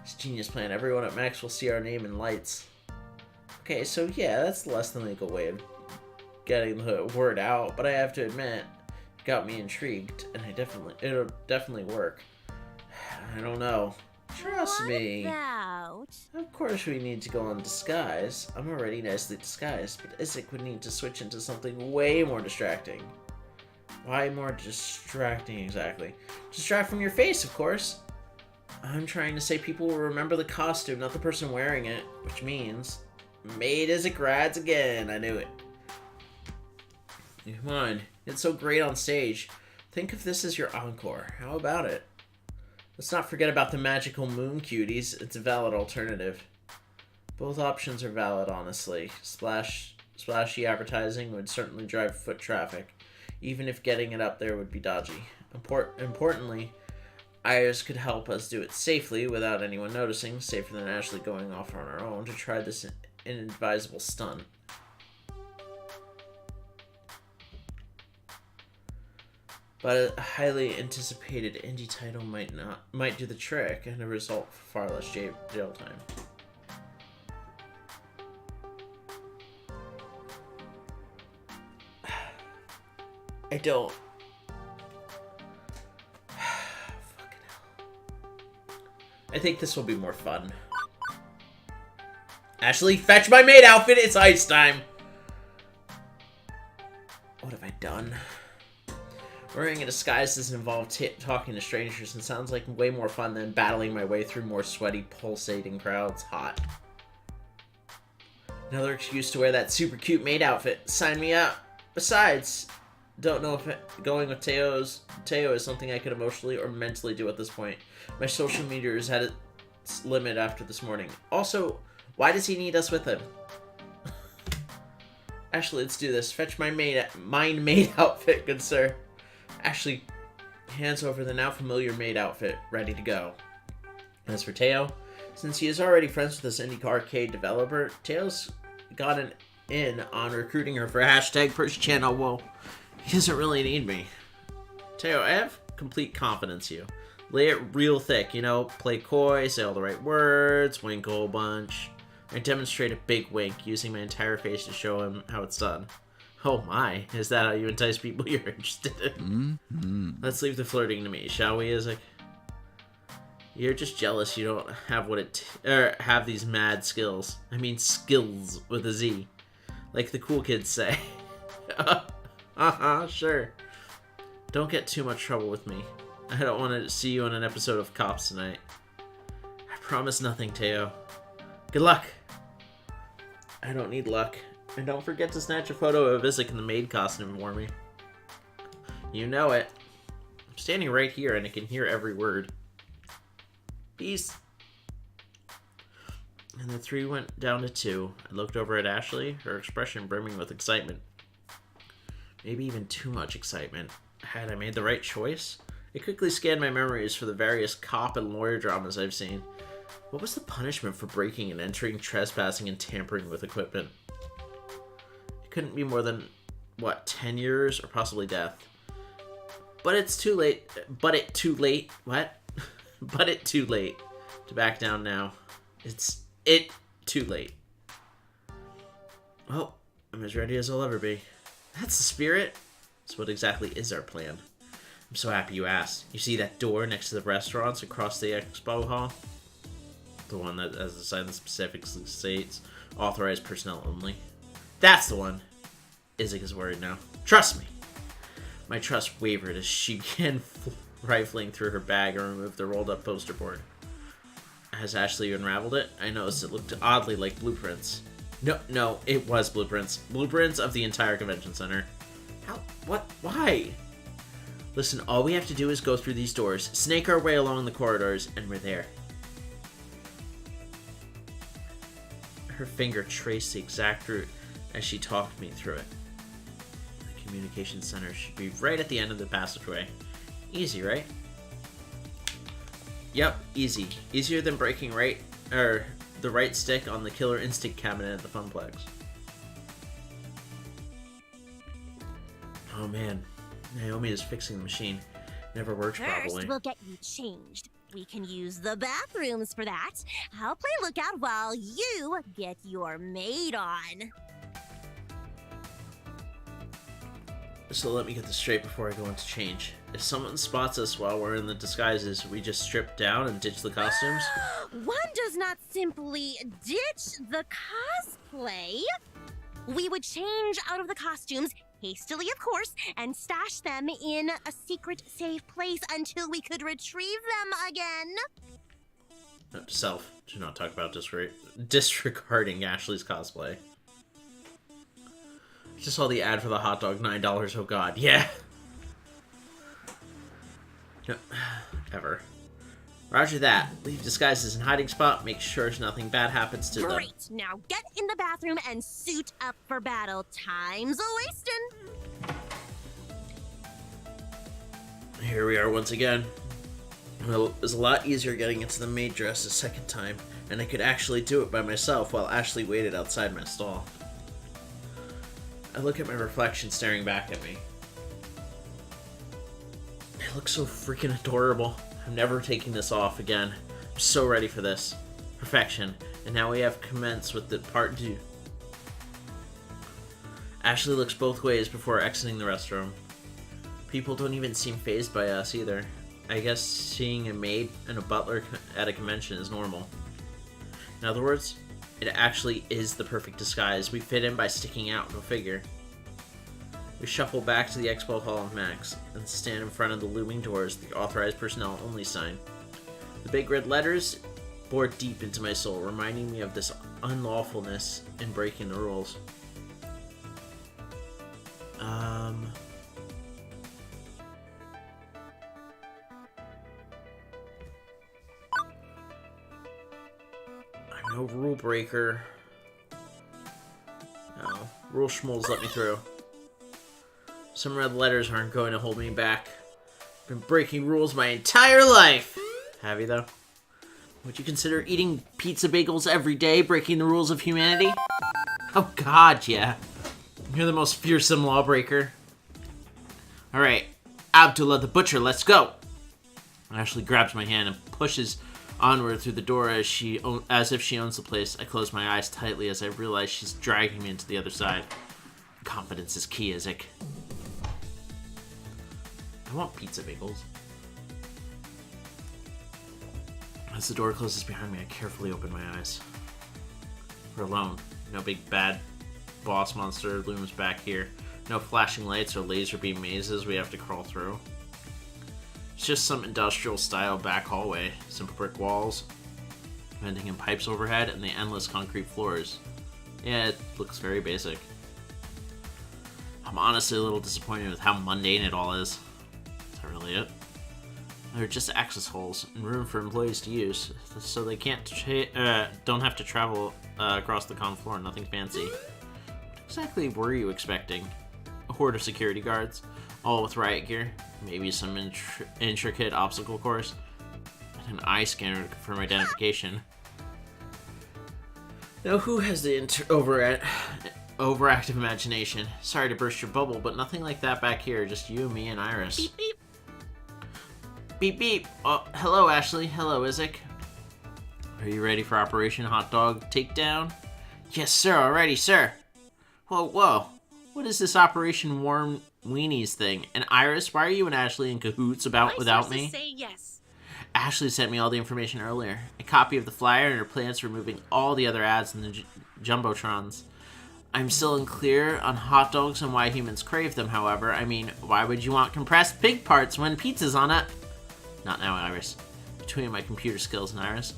It's a genius plan. Everyone at Max will see our name in lights. Okay, so yeah, that's the less than legal way of getting the word out, but I have to admit, it got me intrigued, and it'll definitely work. I don't know. Trust me. About? Of course we need to go on disguise. I'm already nicely disguised, but Izik would need to switch into something way more distracting. Why more distracting exactly? Distract from your face, of course. I'm trying to say people will remember the costume, not the person wearing it, which means made Izik rides again. I knew it. Come on, it's so great on stage. Think of this as your encore. How about it? Let's not forget about the magical moon cuties. It's a valid alternative. Both options are valid, honestly. Splashy advertising would certainly drive foot traffic, even if getting it up there would be dodgy. Importantly, Iris could help us do it safely without anyone noticing, safer than Ashley going off on her own to try this inadvisable stunt. But a highly anticipated indie title might do the trick and result far less jail time. I don't. Fucking hell. I think this will be more fun. Ashley, fetch my maid outfit. It's ice time. What have I done? Wearing a disguise doesn't involve talking to strangers and sounds like way more fun than battling my way through more sweaty, pulsating crowds. Hot. Another excuse to wear that super cute maid outfit. Sign me up. Besides, don't know if going with Teo is something I could emotionally or mentally do at this point. My social media has had its limit after this morning. Also, why does he need us with him? Ashley, let's do this. Fetch my maid outfit, good sir. Ashley hands over the now familiar maid outfit, ready to go. As for Teo, since he is already friends with this indie arcade developer, Teo's got an in on recruiting her for hashtag first channel. Well, he doesn't really need me. Teo, I have complete confidence in you. Lay it real thick, you know, play coy, say all the right words, wink a whole bunch. I demonstrate a big wink using my entire face to show him how it's done. Oh my, is that how you entice people you're interested in? Mm-hmm. Let's leave the flirting to me, shall we, Izik? You're just jealous you don't have have these mad skills. I mean skills with a Z. Like the cool kids say. Sure. Don't get too much trouble with me. I don't want to see you on an episode of Cops tonight. I promise nothing, Teo. Good luck. I don't need luck. And don't forget to snatch a photo of Izik in the maid costume for me. You know it. I'm standing right here and I can hear every word. Peace. And the three went down to two. I looked over at Ashley, her expression brimming with excitement. Maybe even too much excitement. Had I made the right choice? I quickly scanned my memories for the various cop and lawyer dramas I've seen. What was the punishment for breaking and entering, trespassing, and tampering with equipment? Couldn't be more than, what, 10 years or possibly death. But it's too late. But it too late. What? But it too late to back down now. It's too late. Well, I'm as ready as I'll ever be. That's the spirit. So what exactly is our plan? I'm so happy you asked. You see that door next to the restaurants across the expo hall? The one that has the sign that specifically states authorized personnel only. That's the one. Izik is worried now. Trust me. My trust wavered as she began rifling through her bag and removed the rolled up poster board. Has Ashley unraveled it? I noticed it looked oddly like blueprints. No, it was blueprints. Blueprints of the entire convention center. How? What? Why? Listen, all we have to do is go through these doors, snake our way along the corridors, and we're there. Her finger traced the exact route as she talked me through it. The communication center should be right at the end of the passageway. Easy, right? Yep, easy. Easier than breaking the right stick on the Killer Instinct cabinet at the Funplex. Oh man, Naomi is fixing the machine. Never works properly. First, we'll get you changed. We can use the bathrooms for that. I'll play lookout while you get your maid on. So let me get this straight before I go into change. If someone spots us while we're in the disguises, we just strip down and ditch the costumes? One does not simply ditch the cosplay. We would change out of the costumes, hastily of course, and stash them in a secret safe place until we could retrieve them again. Note to self, do not talk about disregarding Ashley's cosplay. Just saw the ad for the hot dog, $9, oh god, yeah. No, ever. Roger that. Leave disguises in hiding spot, make sure nothing bad happens to them. Great, now get in the bathroom and suit up for battle. Time's a-wasting. Here we are once again. Well, it was a lot easier getting into the maid dress the second time, and I could actually do it by myself while Ashley waited outside my stall. I look at my reflection staring back at me. It looks so freaking adorable. I'm never taking this off again. I'm so ready for this. Perfection. And now we have commenced with the part 2. Ashley looks both ways before exiting the restroom. People don't even seem fazed by us either. I guess seeing a maid and a butler at a convention is normal. In other words, it actually is the perfect disguise. We fit in by sticking out, go figure. We shuffle back to the expo hall of Max and stand in front of the looming doors, the authorized personnel only sign. The big red letters bore deep into my soul, reminding me of this unlawfulness in breaking the rules. I'm no rule breaker. No, rule schmoles let me through. Some red letters aren't going to hold me back. I've been breaking rules my entire life. Have you, though? Would you consider eating pizza bagels every day breaking the rules of humanity? Oh god, yeah. You're the most fearsome lawbreaker. Alright, Abdullah the Butcher, let's go! Ashley grabs my hand and pushes onward through the door as if she owns the place. I close my eyes tightly as I realize she's dragging me into the other side. Confidence is key, Izik. I want pizza bagels. As the door closes behind me, I carefully open my eyes. We're alone. No big bad boss monster looms back here. No flashing lights or laser beam mazes we have to crawl through. It's just some industrial style back hallway. Simple brick walls, venting in pipes overhead, and the endless concrete floors. Yeah, it looks very basic. I'm honestly a little disappointed with how mundane it all is. Is that really it? They're just access holes and room for employees to use, so they don't have to travel across the con floor. Nothing fancy. What exactly were you expecting? A horde of security guards, all with riot gear, maybe some intricate obstacle course, and an eye scanner to confirm identification. Now, who has the overactive imagination. Sorry to burst your bubble, but nothing like that back here. Just you, me, and Iris. Beep beep. Beep beep. Oh, hello, Ashley. Hello, Izik. Are you ready for Operation Hot Dog Takedown? Yes, sir. Alrighty, sir. Whoa, whoa. What is this Operation Warm Weenies thing? And Iris, why are you and Ashley in cahoots without me? Say yes. Ashley sent me all the information earlier. A copy of the flyer and her plans for removing all the other ads in the Jumbotrons. I'm still unclear on hot dogs and why humans crave them, however. I mean, why would you want compressed pig parts when pizza's on it? Not now, Iris. Between my computer skills and Iris,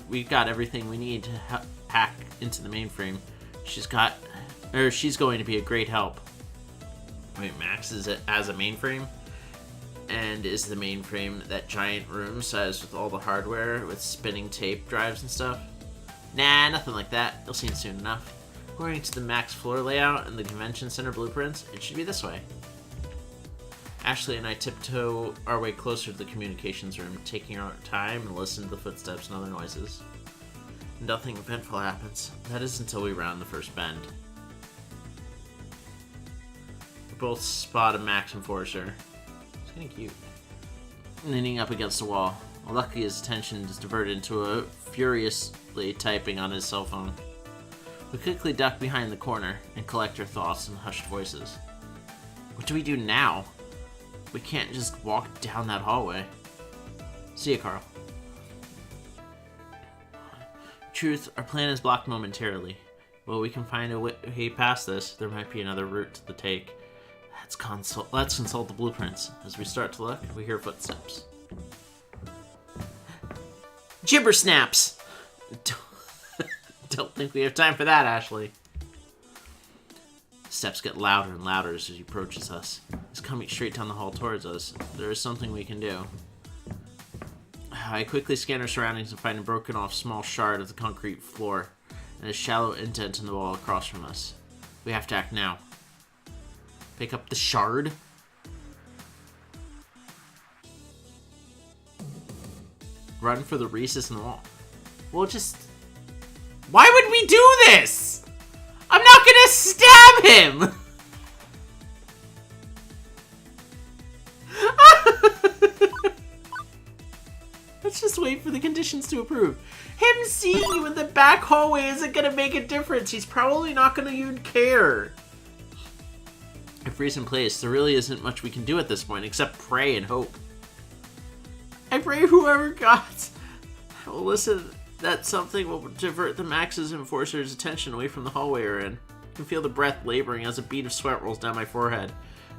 we've got everything we need to hack into the mainframe. She's going to be a great help. Wait, Max is as a mainframe? And is the mainframe that giant room size with all the hardware with spinning tape drives and stuff? Nah, nothing like that. You'll see it soon enough. According to the Max floor layout and the convention center blueprints, it should be this way. Ashley and I tiptoe our way closer to the communications room, taking our time and listen to the footsteps and other noises. Nothing eventful happens. That is until we round the first bend. We both spot a Max Enforcer. It's kind of cute. Leaning up against the wall. Luckily, his attention is diverted into a furiously typing on his cell phone. We quickly duck behind the corner and collect our thoughts in hushed voices. What do we do now? We can't just walk down that hallway. See ya, Carl. Truth, our plan is blocked momentarily. Well, we can find a way past this. There might be another route to the take. Let's consult the blueprints. As we start to look, we hear footsteps. Gibber snaps! Don't think we have time for that, Ashley. Steps get louder and louder as he approaches us. He's coming straight down the hall towards us. There is something we can do. I quickly scan our surroundings and find a broken off small shard of the concrete floor and a shallow indent in the wall across from us. We have to act now. Pick up the shard. Run for the recess in the wall. We'll just... Why would we do this? I'm not gonna stab him! Let's just wait for the conditions to approve. Him seeing you in the back hallway isn't gonna make a difference. He's probably not gonna even care. If freeze in place, there really isn't much we can do at this point except pray and hope. I pray whoever got will listen that something will divert the Max's Enforcer's attention away from the hallway we're in. I can feel the breath laboring as a bead of sweat rolls down my forehead.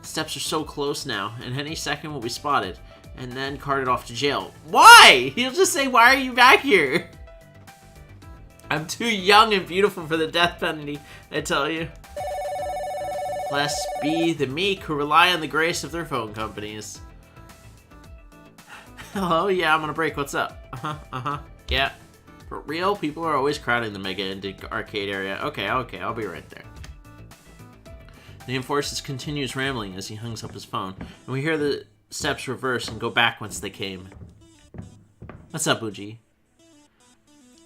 Steps are so close now, and any second we'll be spotted, and then carted off to jail. Why? He'll just say, why are you back here? I'm too young and beautiful for the death penalty, I tell you. Blessed be the meek who rely on the grace of their phone companies. Hello, yeah, I'm gonna break. What's up? Yeah. For real? People are always crowding the Mega Indie arcade area. Okay, I'll be right there. The Enforcer continues rambling as he hangs up his phone, and we hear the steps reverse and go back whence they came. What's up, Uji?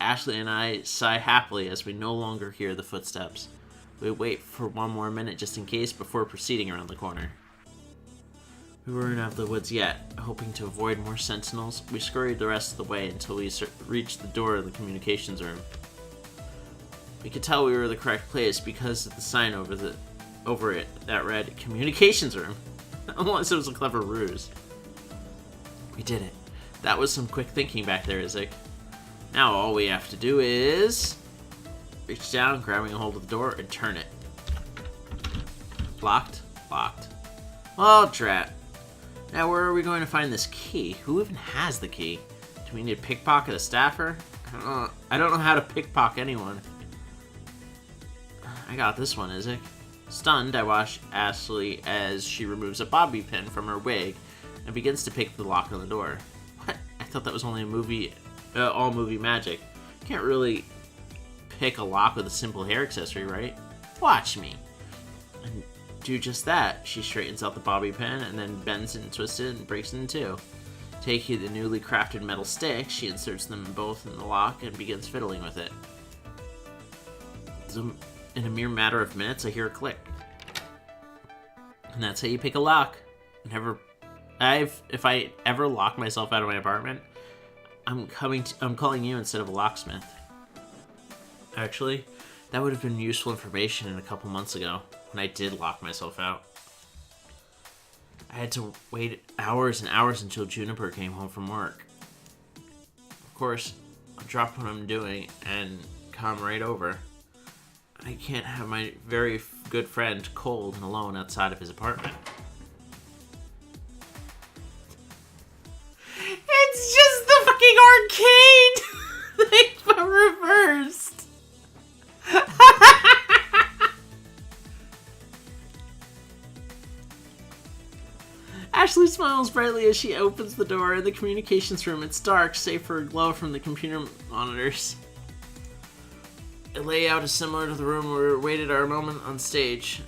Ashley and I sigh happily as we no longer hear the footsteps. We wait for one more minute just in case before proceeding around the corner. We weren't out of the woods yet. Hoping to avoid more sentinels, we scurried the rest of the way until we reached the door of the communications room. We could tell we were in the correct place because of the sign over it that read, Communications Room. Unless it was a clever ruse. We did it. That was some quick thinking back there, Izik. Now all we have to do is reach down, grabbing a hold of the door, and turn it. Locked? Locked. Oh, drat. Now where are we going to find this key? Who even has the key? Do we need to pickpocket a staffer? I don't know how to pickpocket anyone. I got this one, Izik. Stunned, I watch Ashley as she removes a bobby pin from her wig and begins to pick the lock on the door. What? I thought that was only all movie magic. Can't really pick a lock with a simple hair accessory, right? Watch me. And do just that. She straightens out the bobby pin and then bends it and twists it and breaks it in two. Taking the newly crafted metal stick, she inserts them both in the lock and begins fiddling with it. In a mere matter of minutes, I hear a click. And that's how you pick a lock. If I ever lock myself out of my apartment, I'm calling you instead of a locksmith. Actually, that would have been useful information a couple months ago when I did lock myself out. I had to wait hours and hours until Juniper came home from work. Of course, I'll drop what I'm doing and come right over. I can't have my very good friend cold and alone outside of his apartment. It's just the fucking arcade thing, but reversed. Ashley smiles brightly as she opens the door in the communications room. It's dark, save for a glow from the computer monitors. The layout is similar to the room where we waited our moment on stage,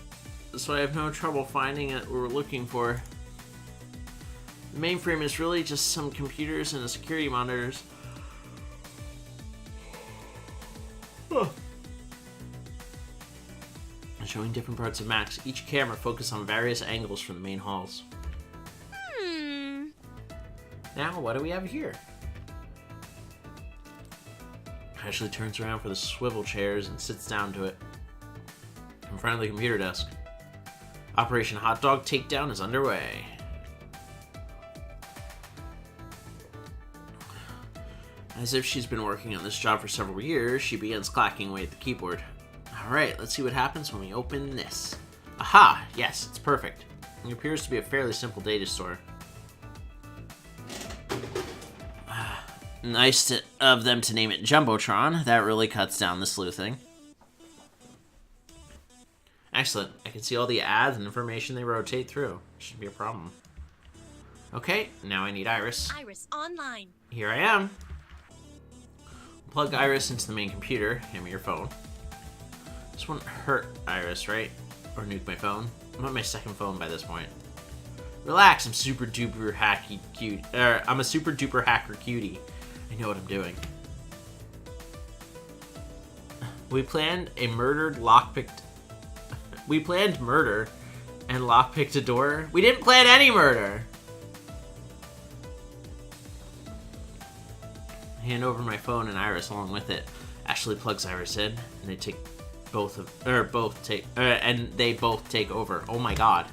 so I have no trouble finding what we're looking for. The mainframe is really just some computers and the security monitors. Showing different parts of Max. Each camera focused on various angles from the main halls. Now, what do we have here? Ashley turns around for the swivel chairs and sits down to it in front of the computer desk. Operation Hot Dog Takedown is underway. As if she's been working on this job for several years, she begins clacking away at the keyboard. Alright, let's see what happens when we open this. Aha! Yes, it's perfect. It appears to be a fairly simple data store. Nice of them to name it Jumbotron. That really cuts down the sleuthing. Excellent. I can see all the ads and information they rotate through. Shouldn't be a problem. Okay, now I need Iris. Iris online. Here I am. Plug Iris into the main computer. Hand me your phone. This won't hurt Iris, right? Or nuke my phone. I'm on my second phone by this point. Relax, I'm super duper hacky cute. I'm a super duper hacker cutie. I know what I'm doing. We planned murder and lockpicked a door. We didn't plan any murder. I hand over my phone and Iris along with it. Ashley plugs Iris in, and they both take over. Oh my god.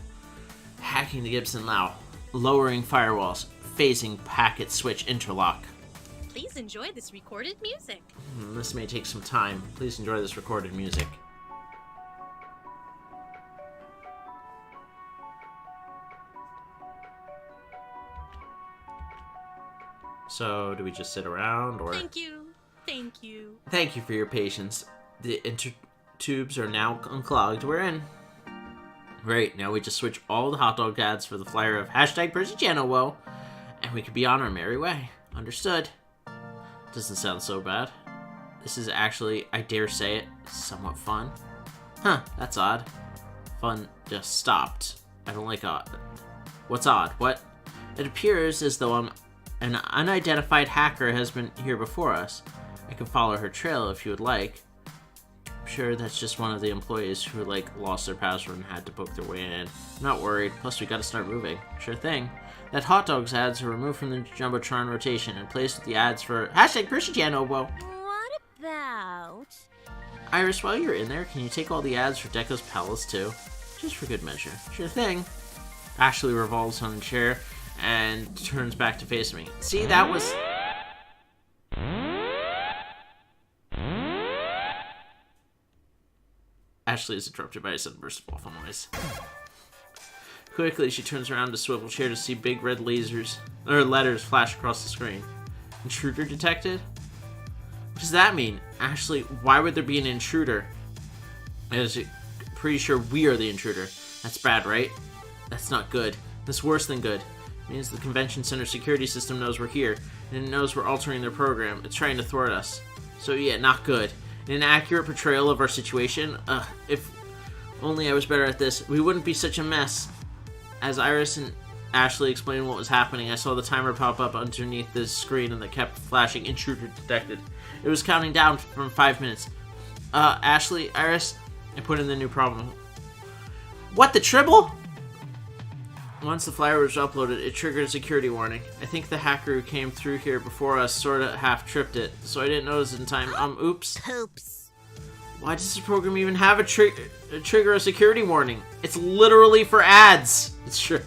Hacking the Gibson Lau, lowering firewalls, phasing packet switch interlock. Please enjoy this recorded music. This may take some time. Please enjoy this recorded music. So, do we just sit around, or? Thank you. Thank you. Thank you for your patience. The tubes are now unclogged. We're in. Great, now we just switch all the hot dog ads for the flyer of #PercyChannelWoe, and we could be on our merry way. Understood. Doesn't sound so bad. This is actually, I dare say it, somewhat fun. Huh, that's odd. Fun just stopped. I don't like odd. What's odd? What? It appears as though an unidentified hacker has been here before us. I can follow her trail if you would like. I'm sure that's just one of the employees who lost their password and had to poke their way in. I'm not worried, plus we gotta start moving. Sure thing. That hot dogs ads are removed from the Jumbotron rotation and placed with the ads for #PercyChannelWoe. What about? Iris, while you're in there, can you take all the ads for Deco's Palace too? Just for good measure. Sure thing. Ashley revolves on the chair and turns back to face me. See, that was... Ashley is interrupted by a sudden burst of awful noise. Quickly, she turns around to swivel chair to see big red letters flash across the screen. Intruder detected? What does that mean? Ashley, why would there be an intruder? Pretty sure we are the intruder. That's bad, right? That's not good. That's worse than good. It means the convention center security system knows we're here, and it knows we're altering their program. It's trying to thwart us. So yeah, not good. An accurate portrayal of our situation? If only I was better at this, we wouldn't be such a mess. As Iris and Ashley explained what was happening, I saw the timer pop up underneath the screen and that kept flashing intruder detected. It was counting down from 5 minutes. Ashley, Iris, I put in the new problem. What, the Tribble? Once the flyer was uploaded, it triggered a security warning. I think the hacker who came through here before us sorta half tripped it, so I didn't notice it in time. Oops. Poops. Why does this program even have a trigger a security warning? It's literally for ads. It's true.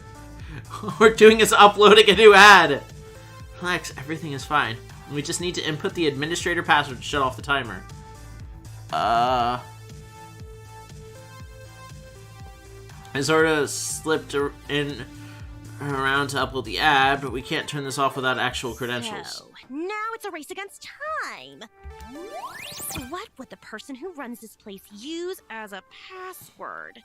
What we're doing is uploading a new ad. Relax, everything is fine. We just need to input the administrator password to shut off the timer. I sort of slipped in around to upload the ad, but we can't turn this off without actual credentials. So, now it's a race against time. What would the person who runs this place use as a password?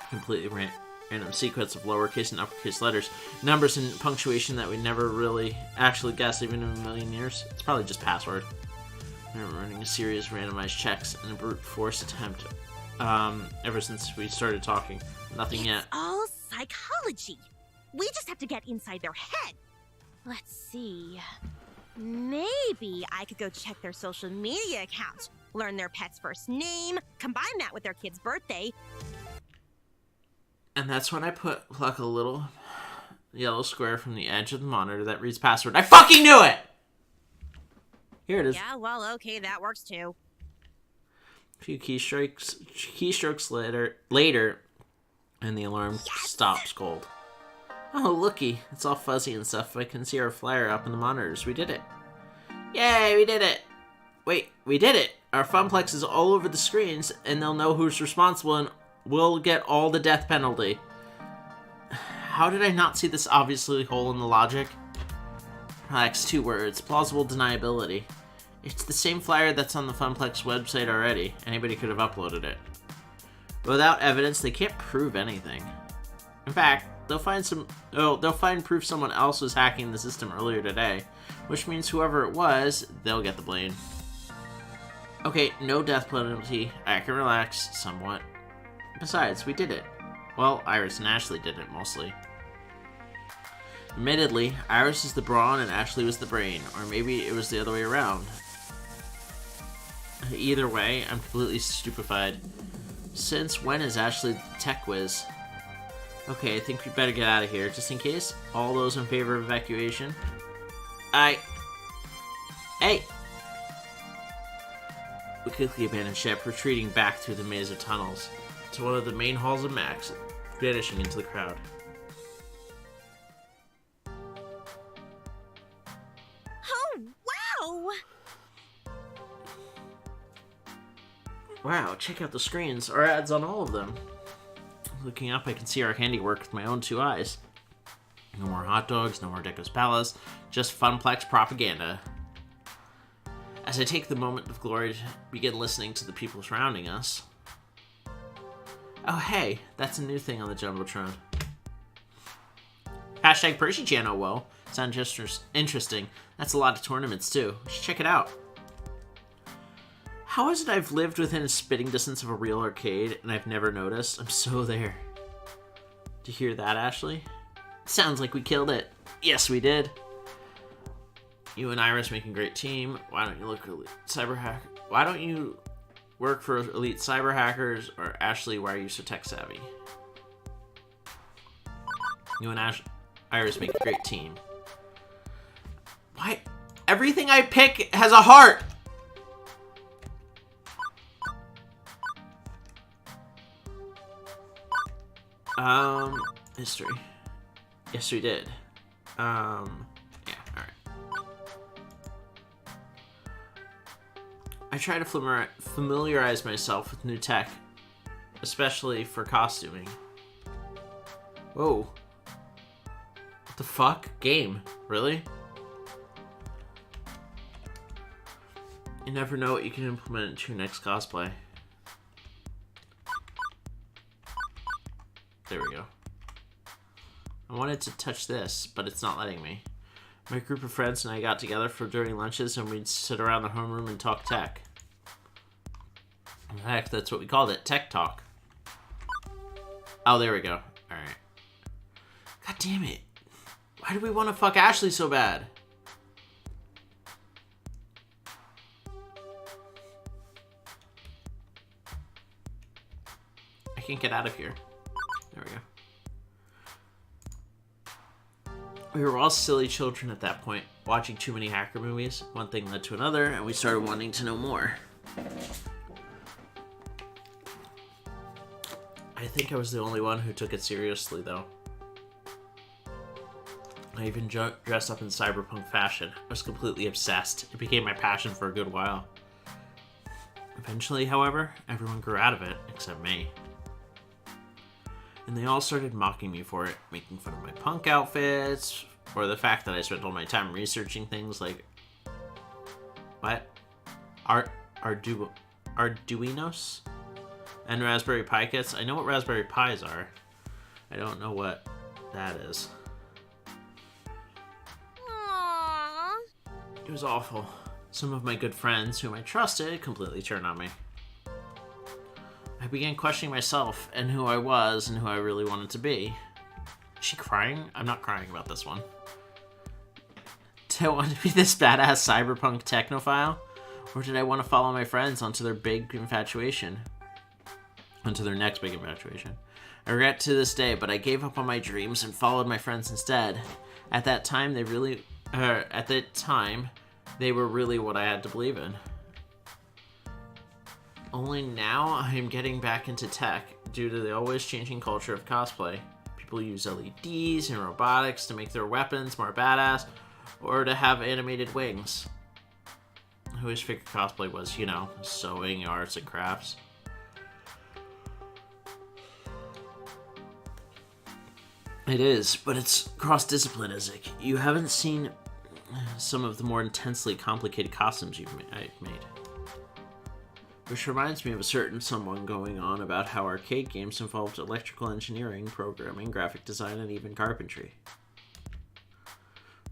Completely random sequence of lowercase and uppercase letters, numbers, and punctuation that we never really actually guessed even in a million years. It's probably just password. We're running a series of randomized checks and a brute force attempt. Ever since we started talking. Nothing yet. It's all psychology. We just have to get inside their head. Let's see. Maybe I could go check their social media account, learn their pet's first name, combine that with their kid's birthday. And that's when I pluck a little yellow square from the edge of the monitor that reads password. I fucking knew it! Here it is. Yeah, well, okay, that works too. A few keystrokes later, and the alarm stops cold. Oh, looky. It's all fuzzy and stuff. I can see our flyer up in the monitors. We did it. Yay, we did it. Wait, we did it. Our Funplex is all over the screens, and they'll know who's responsible, and we'll get all the death penalty. How did I not see this obviously hole in the logic? Relax, 2 words. Plausible deniability. It's the same flyer that's on the Funplex website already. Anybody could have uploaded it. Without evidence, they can't prove anything. In fact, they'll find proof someone else was hacking the system earlier today, which means whoever it was, they'll get the blame. Okay, no death penalty. I can relax somewhat. Besides, we did it. Well, Iris and Ashley did it mostly. Admittedly, Iris is the brawn and Ashley was the brain, or maybe it was the other way around. Either way, I'm completely stupefied. Since when is Ashley the tech whiz? Okay, I think we better get out of here, just in case. All those in favor of evacuation? Hey! We quickly abandoned ship, retreating back through the maze of tunnels to one of the main halls of Max, vanishing into the crowd. Oh, wow! Wow, check out the screens. Our ads on all of them. Looking up, I can see our handiwork with my own 2 eyes. No more hot dogs, no more Deco's Palace, just Funplex propaganda. As I take the moment of glory to begin listening to the people surrounding us. Oh hey, that's a new thing on the Jumbotron. Hashtag Percy Channel, whoa. Sounds just interesting. That's a lot of tournaments too. We should check it out. How is it I've lived within a spitting distance of a real arcade and I've never noticed? I'm so there. Did you hear that, Ashley? Sounds like we killed it. Yes, we did. You and Iris make a great team. Why don't you look for elite cyber hacker? Why don't you work for elite cyber hackers? Or Ashley, why are you so tech savvy? You and Iris make a great team. Why? Everything I pick has a heart. History. Yes, we did. Yeah, alright. I try to familiarize myself with new tech, especially for costuming. Whoa. What the fuck? Game? Really? You never know what you can implement into your next cosplay. There we go. I wanted to touch this, but it's not letting me. My group of friends and I got together for during lunches and we'd sit around the homeroom and talk tech. In fact, that's what we called it, tech talk. Oh, there we go. Alright. God damn it. Why do we want to fuck Ashley so bad? can't get out of here. There we go. We were all silly children at that point, watching too many hacker movies. One thing led to another, and we started wanting to know more. I think I was the only one who took it seriously, though. I even dressed up in cyberpunk fashion. I was completely obsessed. It became my passion for a good while. Eventually, however, everyone grew out of it, except me. And they all started mocking me for it, making fun of my punk outfits, or the fact that I spent all my time researching things like... What? Arduinos? And Raspberry Pi kits? I know what Raspberry Pis are. I don't know what that is. Aww. It was awful. Some of my good friends, whom I trusted, completely turned on me. I began questioning myself and who I was and who I really wanted to be. Is she crying? I'm not crying about this one. Did I want to be this badass cyberpunk technophile? Or did I want to follow my friends onto their big infatuation? Onto their next big infatuation. I regret to this day, but I gave up on my dreams and followed my friends instead. At that time, they were really what I had to believe in. Only now I am getting back into tech due to the always changing culture of cosplay. People use LEDs and robotics to make their weapons more badass, or to have animated wings. I always figured cosplay was, you know, sewing, arts, and crafts. It is, but it's cross-discipline, Izik. You haven't seen some of the more intensely complicated costumes I've made. Which reminds me of a certain someone going on about how arcade games involved electrical engineering, programming, graphic design, and even carpentry.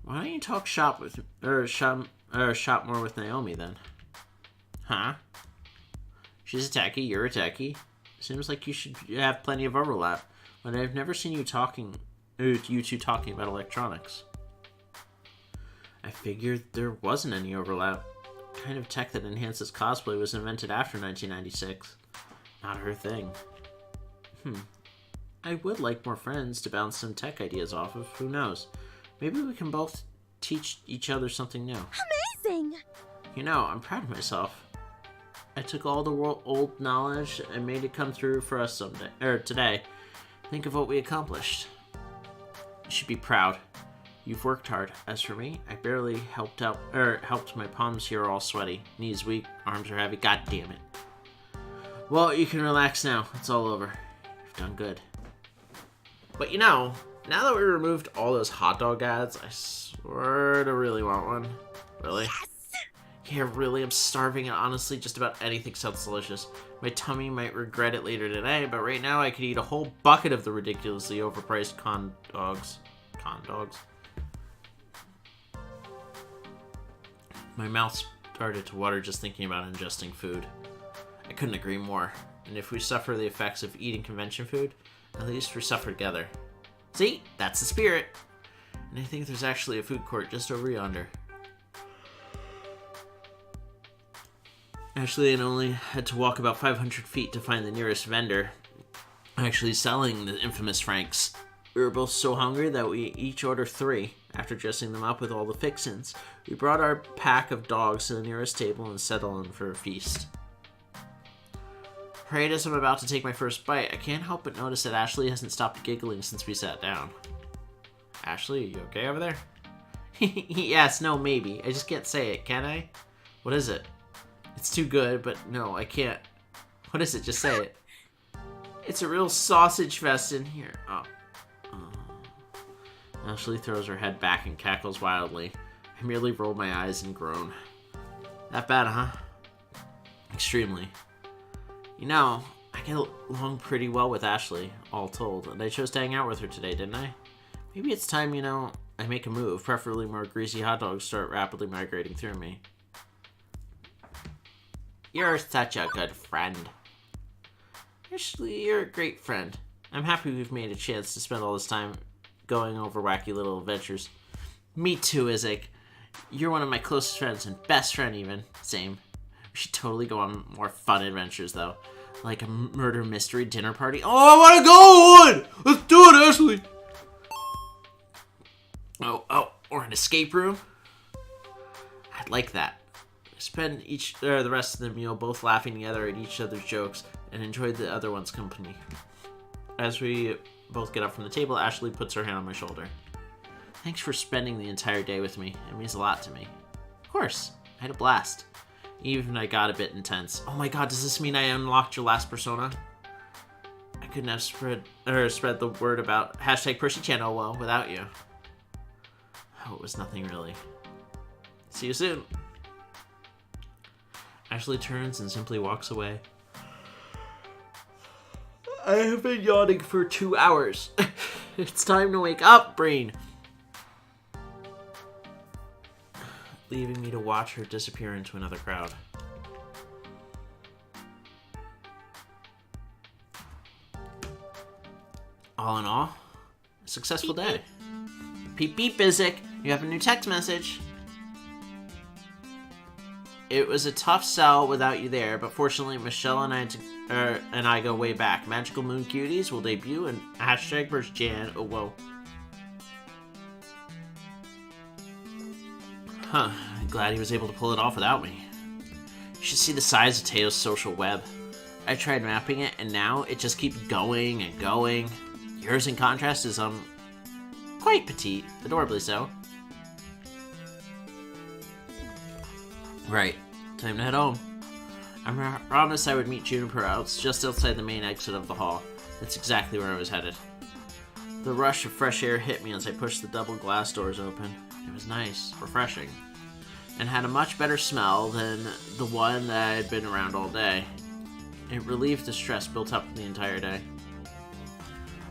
Why don't you talk shop more with Naomi then? Huh? She's a techie, you're a techie. Seems like you should have plenty of overlap, but I've never seen you two talking about electronics. I figured there wasn't any overlap. The kind of tech that enhances cosplay was invented after 1996. Not her thing. I would like more friends to bounce some tech ideas off of. Who knows? Maybe we can both teach each other something new. Amazing! You know, I'm proud of myself. I took all the old knowledge and made it come through for us today. Think of what we accomplished. You should be proud. You've worked hard. As for me, I barely helped my palms here are all sweaty. Knees weak, arms are heavy. God damn it. Well, you can relax now. It's all over. You've done good. But you know, now that we removed all those hot dog ads, I sort of really want one. Really? Yes! Yeah, really, I'm starving, and honestly, just about anything sounds delicious. My tummy might regret it later today, but right now I could eat a whole bucket of the ridiculously overpriced con dogs. My mouth started to water just thinking about ingesting food. I couldn't agree more, and if we suffer the effects of eating convention food, at least we suffer together. See? That's the spirit! And I think there's actually a food court just over yonder. Actually, I only had to walk about 500 feet to find the nearest vendor actually selling the infamous Franks. We were both so hungry that we each ordered 3. After dressing them up with all the fixins, we brought our pack of dogs to the nearest table and settled in for a feast. Right as I'm about to take my first bite, I can't help but notice that Ashley hasn't stopped giggling since we sat down. Ashley, are you okay over there? Yes, no, maybe. I just can't say it, can I? What is it? It's too good, but no, I can't. What is it? Just say it. It's a real sausage fest in here. Oh. Ashley throws her head back and cackles wildly. I merely roll my eyes and groan. That bad, huh? Extremely. You know, I get along pretty well with Ashley, all told, and I chose to hang out with her today, didn't I? Maybe it's time, you know, I make a move. Preferably more greasy hot dogs start rapidly migrating through me. You're such a good friend. Ashley, you're a great friend. I'm happy we've made a chance to spend all this time going over wacky little adventures. Me too, Izik. You're one of my closest friends and best friend even. Same. We should totally go on more fun adventures though. Like a murder mystery dinner party. Oh, I want to go on! Let's do it, Ashley! Oh, or an escape room? I'd like that. Spend the rest of the meal both laughing together at each other's jokes and enjoy the other one's company. As we both get up from the table, Ashley puts her hand on my shoulder. Thanks for spending the entire day with me. It means a lot to me. Of course. I had a blast. Even I got a bit intense. Oh my god, does this mean I unlocked your last persona? I couldn't have spread the word about #PercyChannel well without you. Oh, it was nothing really. See you soon. Ashley turns and simply walks away. I have been yawning for 2 hours. It's time to wake up, brain. Leaving me to watch her disappear into another crowd. All in all, a successful day. Beep beep, Izik. You have a new text message. It was a tough sell without you there, but fortunately Michelle and I go way back. Magical Moon Cuties will debut and #Jan. Oh, whoa. Huh, I'm glad he was able to pull it off without me. You should see the size of Teo's social web. I tried mapping it, and now it just keeps going and going. Yours, in contrast, is, quite petite. Adorably so. Right, time to head home. I promised I would meet Juniper just outside the main exit of the hall. That's exactly where I was headed. The rush of fresh air hit me as I pushed the double glass doors open. It was nice, refreshing, and had a much better smell than the one that I had been around all day. It relieved the stress built up the entire day.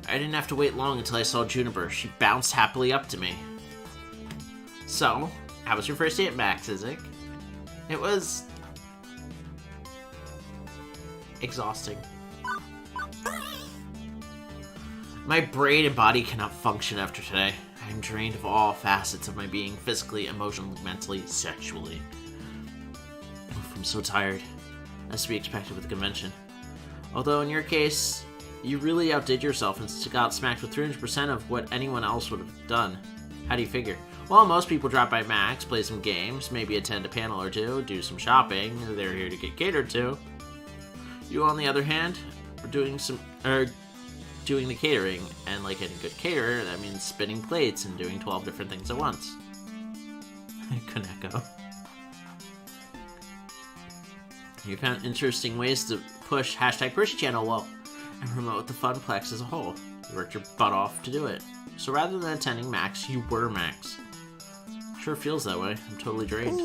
I didn't have to wait long until I saw Juniper. She bounced happily up to me. So, how was your first day at Max, Izik? It was exhausting. My brain and body cannot function after today. I am drained of all facets of my being, physically, emotionally, mentally, sexually. I'm so tired, as to be expected with the convention. Although in your case, you really outdid yourself and got smacked with 300% of what anyone else would have done. How do you figure? Well, most people drop by Max, play some games, maybe attend a panel or two, do some shopping. They're here to get catered to. You, on the other hand, are doing the catering, and like any good caterer, that means spinning plates and doing 12 different things at once. Koneko. You found interesting ways to push #PercyChannel well and promote the Funplex as a whole. You worked your butt off to do it. So rather than attending Max, you were Max. Sure feels that way. I'm totally drained.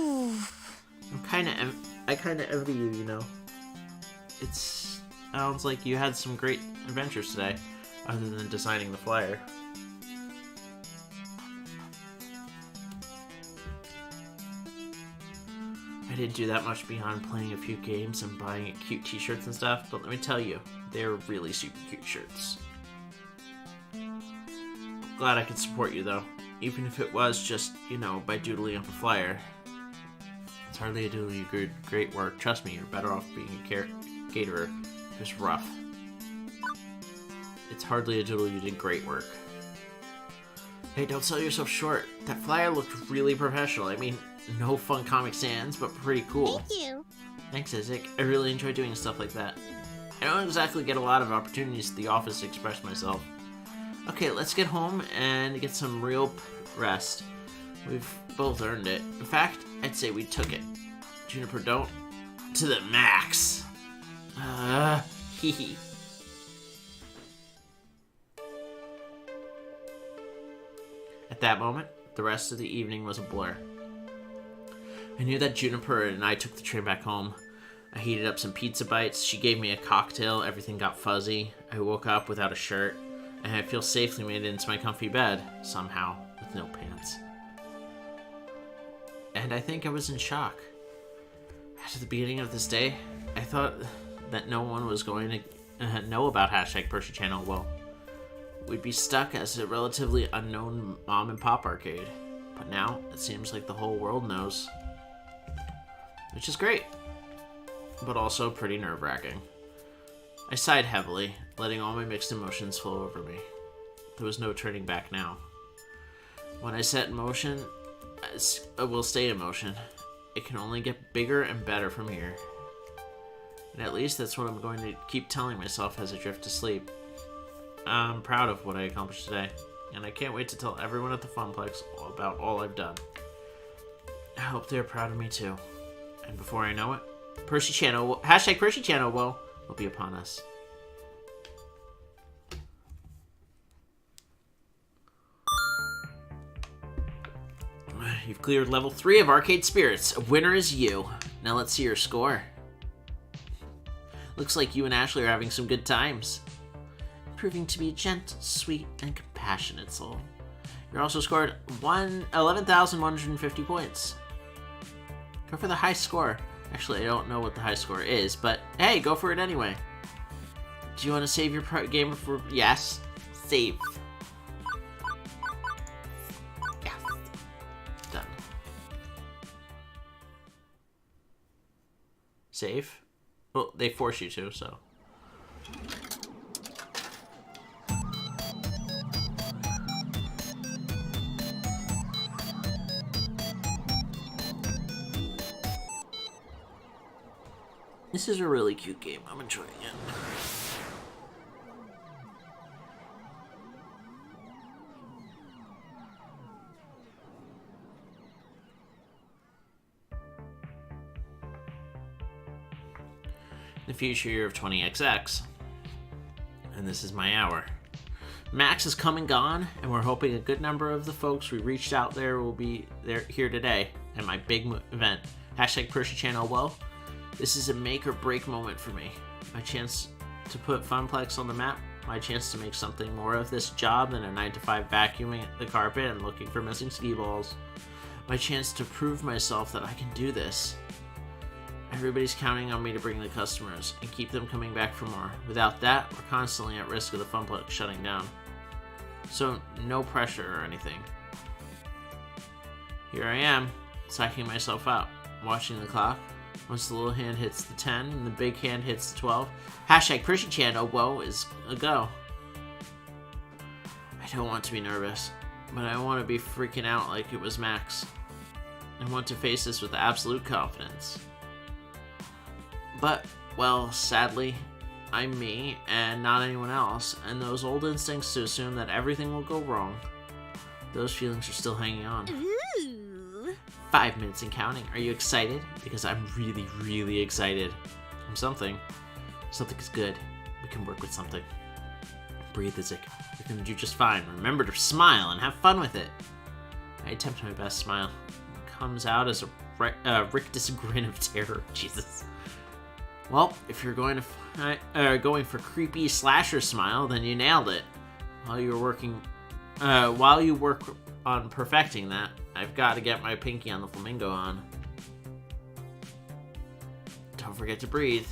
I kind of envy you, you know. It sounds like you had some great adventures today, other than designing the flyer. I didn't do that much beyond playing a few games and buying cute t-shirts and stuff, but let me tell you, they're really super cute shirts. Glad I could support you though, even if it was just, you know, by doodling up a flyer. It's hardly a doodling great work. Trust me, you're better off being a caterer. It was rough. It's hardly a doodle, you did great work. Hey, don't sell yourself short. That flyer looked really professional. I mean, no fun Comic Sans, but pretty cool. Thank you. Thanks, Izik. I really enjoy doing stuff like that. I don't exactly get a lot of opportunities at the office to express myself. Okay, let's get home and get some real rest. We've both earned it. In fact, I'd say we took it. Juniper, don't. To the max. Hee hee. At that moment, the rest of the evening was a blur. I knew that Juniper and I took the train back home. I heated up some pizza bites, she gave me a cocktail, everything got fuzzy. I woke up without a shirt, and I feel safely made it into my comfy bed, somehow, with no pants. And I think I was in shock. After the beginning of this day, I thought that no one was going to know about #PercyChannel. Well, we'd be stuck as a relatively unknown mom and pop arcade. But now, it seems like the whole world knows. Which is great. But also pretty nerve-wracking. I sighed heavily, letting all my mixed emotions flow over me. There was no turning back now. When I set in motion, I will stay in motion. It can only get bigger and better from here. And at least that's what I'm going to keep telling myself as I drift to sleep. I'm proud of what I accomplished today, and I can't wait to tell everyone at the Funplex about all I've done. I hope they're proud of me too. And before I know it, Percy Channel, hashtag Percy Channel will be upon us. You've cleared level 3 of Arcade Spirits. A winner is you. Now let's see your score. Looks like you and Ashley are having some good times. Proving to be a gentle, sweet, and compassionate soul. You're also scored 11,150 points. Go for the high score. Actually, I don't know what the high score is, but hey, go for it anyway. Do you want to save your game for... Yes. Save. Yes. Done. Save? Well, they force you to, so... This is a really cute game. I'm enjoying it. The future year of 20XX. And this is my hour. Max is come and gone, and we're hoping a good number of the folks we reached out there will be here today at my big event. Hashtag Percy Channel Well. This is a make or break moment for me. My chance to put Funplex on the map. My chance to make something more of this job than a 9-to-5 vacuuming the carpet and looking for missing ski balls. My chance to prove myself that I can do this. Everybody's counting on me to bring the customers and keep them coming back for more. Without that, we're constantly at risk of the Funplex shutting down. So, no pressure or anything. Here I am, psyching myself out, watching the clock. Once the little hand hits the 10 and the big hand hits the 12, hashtag Percy Channel, whoa, is a go. I don't want to be nervous, but I want to be freaking out like it was Max. I want to face this with absolute confidence. But, well, sadly, I'm me and not anyone else, and those old instincts to assume that everything will go wrong, those feelings are still hanging on. Ooh. 5 minutes and counting. Are you excited? Because I'm really, really excited. From something. Something is good. We can work with something. Breathe, Izik. You're gonna do just fine. Remember to smile and have fun with it. I attempt my best smile. It comes out as a rictus grin of terror. Jesus. Well, if you're going for creepy slasher smile, then you nailed it. While you work on perfecting that, I've got to get my pinky on the flamingo on. Don't forget to breathe.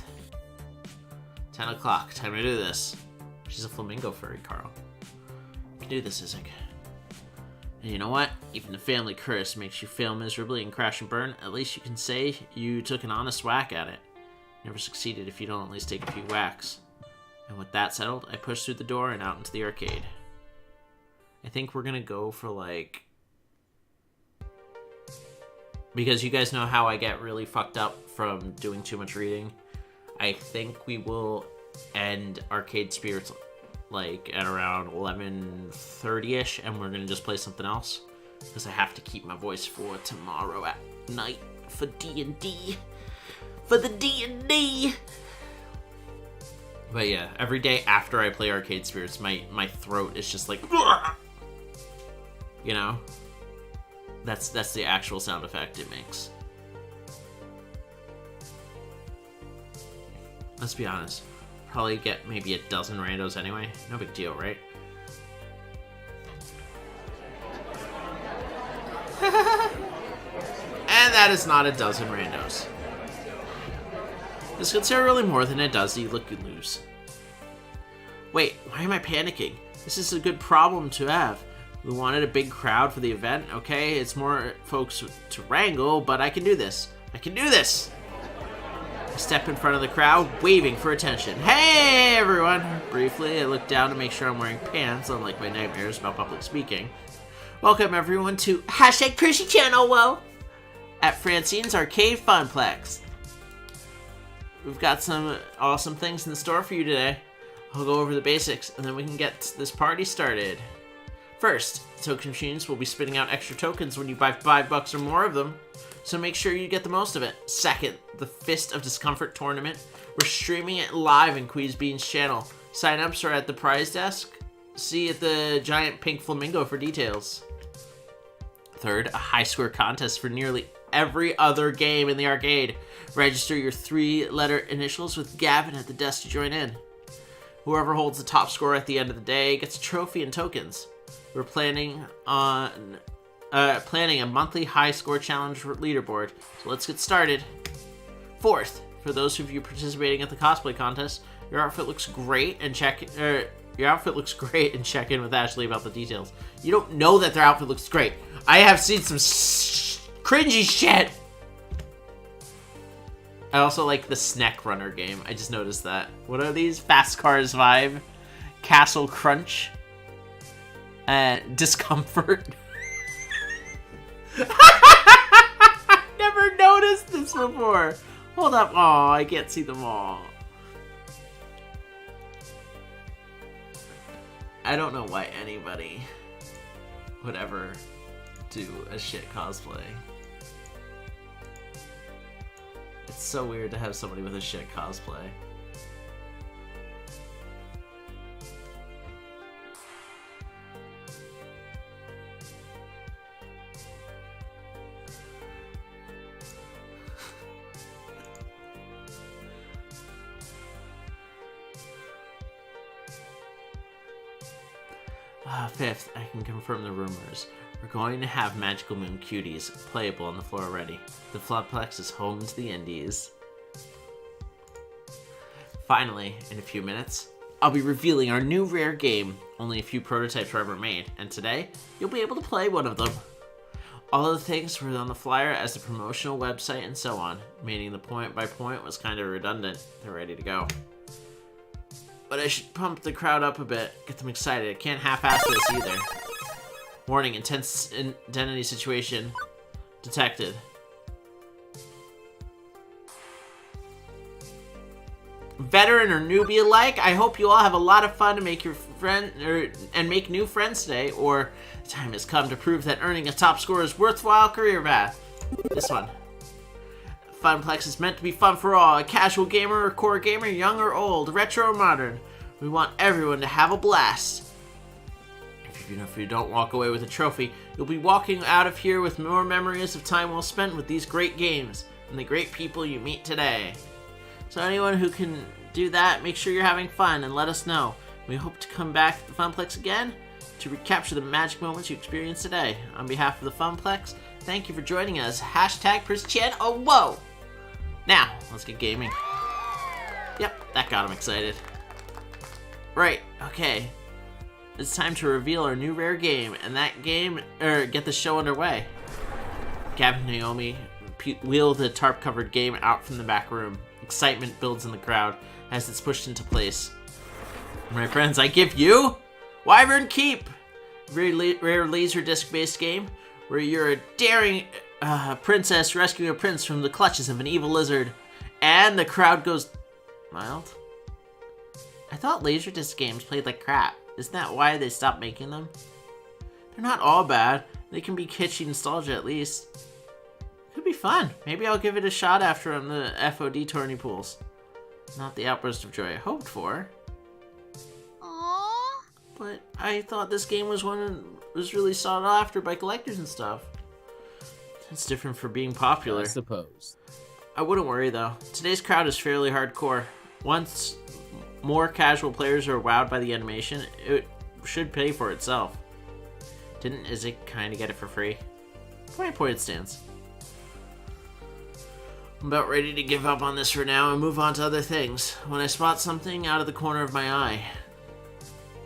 10 o'clock, time to do this. She's a flamingo furry, Carl. You can do this, Izik. And you know what? Even the family curse makes you fail miserably and crash and burn. At least you can say you took an honest whack at it. Never succeeded if you don't at least take a few whacks. And with that settled, I push through the door and out into the arcade. I think we're gonna go for like... Because you guys know how I get really fucked up from doing too much reading. I think we will end Arcade Spirits like at around 11:30ish, and we're gonna just play something else. Because I have to keep my voice for tomorrow at night for D&D. For the D&D! But yeah, every day after I play Arcade Spirits, my throat is just like... You know? That's the actual sound effect it makes. Let's be honest. Probably get maybe a dozen randos anyway. No big deal, right? And that is not a dozen randos. This considerably more than it does the look you lose. Wait, why am I panicking? This is a good problem to have. We wanted a big crowd for the event, okay? It's more folks to wrangle, but I can do this. I can do this! I step in front of the crowd, waving for attention. Hey, everyone! Briefly, I look down to make sure I'm wearing pants, unlike my nightmares about public speaking. Welcome, everyone, to Hashtag Chrissy Channel, whoa! At Francine's Arcade Funplex. We've got some awesome things in the store for you today. I'll go over the basics, and then we can get this party started. First, token machines will be spitting out extra tokens when you buy $5 or more of them, so make sure you get the most of it. Second, the Fist of Discomfort tournament. We're streaming it live in Queezbean's channel. Sign-ups are at the prize desk. See at the giant pink flamingo for details. Third, a high score contest for nearly every other game in the arcade. Register your 3-letter initials with Gavin at the desk to join in. Whoever holds the top score at the end of the day gets a trophy and tokens. We're planning a monthly high score challenge leaderboard, so let's get started. Fourth, for those of you participating at the cosplay contest, your outfit looks great, and check in with Ashley about the details. You don't know that their outfit looks great. I have seen some cringy shit. I also like the Snack Runner game. I just noticed that. What are these? Fast Cars Vibe, Castle Crunch, and Discomfort. Never noticed this before. Hold up. Oh, I can't see them all. I don't know why anybody would ever do a shit cosplay. It's so weird to have somebody with a shit cosplay. Fifth, I can confirm the rumors. We're going to have Magical Moon Cuties playable on the floor already. The Floodplex is home to the indies. Finally, in a few minutes, I'll be revealing our new rare game. Only a few prototypes were ever made, and today, you'll be able to play one of them. All of the things were on the flyer as the promotional website and so on, meaning the point by point was kind of redundant. They're ready to go. But I should pump the crowd up a bit, get them excited. I can't half-ass this either. Warning, intense identity situation detected. Veteran or newbie alike, I hope you all have a lot of fun to make your and make new friends today, or the time has come to prove that earning a top score is worthwhile career path. This one. Funplex is meant to be fun for all, a casual gamer or core gamer, young or old, retro or modern. We want everyone to have a blast. Even if you don't walk away with a trophy, you'll be walking out of here with more memories of time well spent with these great games and the great people you meet today. So anyone who can do that, make sure you're having fun and let us know. We hope to come back to the Funplex again to recapture the magic moments you experienced today. On behalf of the Funplex, thank you for joining us. Hashtag Christian. Oh, whoa! Now, let's get gaming. Yep, that got him excited. Right, okay. It's time to reveal our new rare game, and that game, get the show underway. Gavin and Naomi wheel the tarp-covered game out from the back room. Excitement builds in the crowd as it's pushed into place. My friends, I give you Wyvern Keep! A very rare Laserdisc-based game where you're a daring princess rescuing a prince from the clutches of an evil lizard. And the crowd goes mild. I thought Laserdisc games played like crap. Isn't that why they stopped making them? They're not all bad. They can be kitschy nostalgia at least. Could be fun. Maybe I'll give it a shot after I'm the FOD tourney pools. Not the outburst of joy I hoped for. Aww. But I thought this game was was really sought after by collectors and stuff. It's different for being popular. I suppose. I wouldn't worry though. Today's crowd is fairly hardcore. Once more casual players are wowed by the animation, it should pay for itself. Didn't Izik kind of get it for free? Point it stands. I'm about ready to give up on this for now and move on to other things, when I spot something out of the corner of my eye.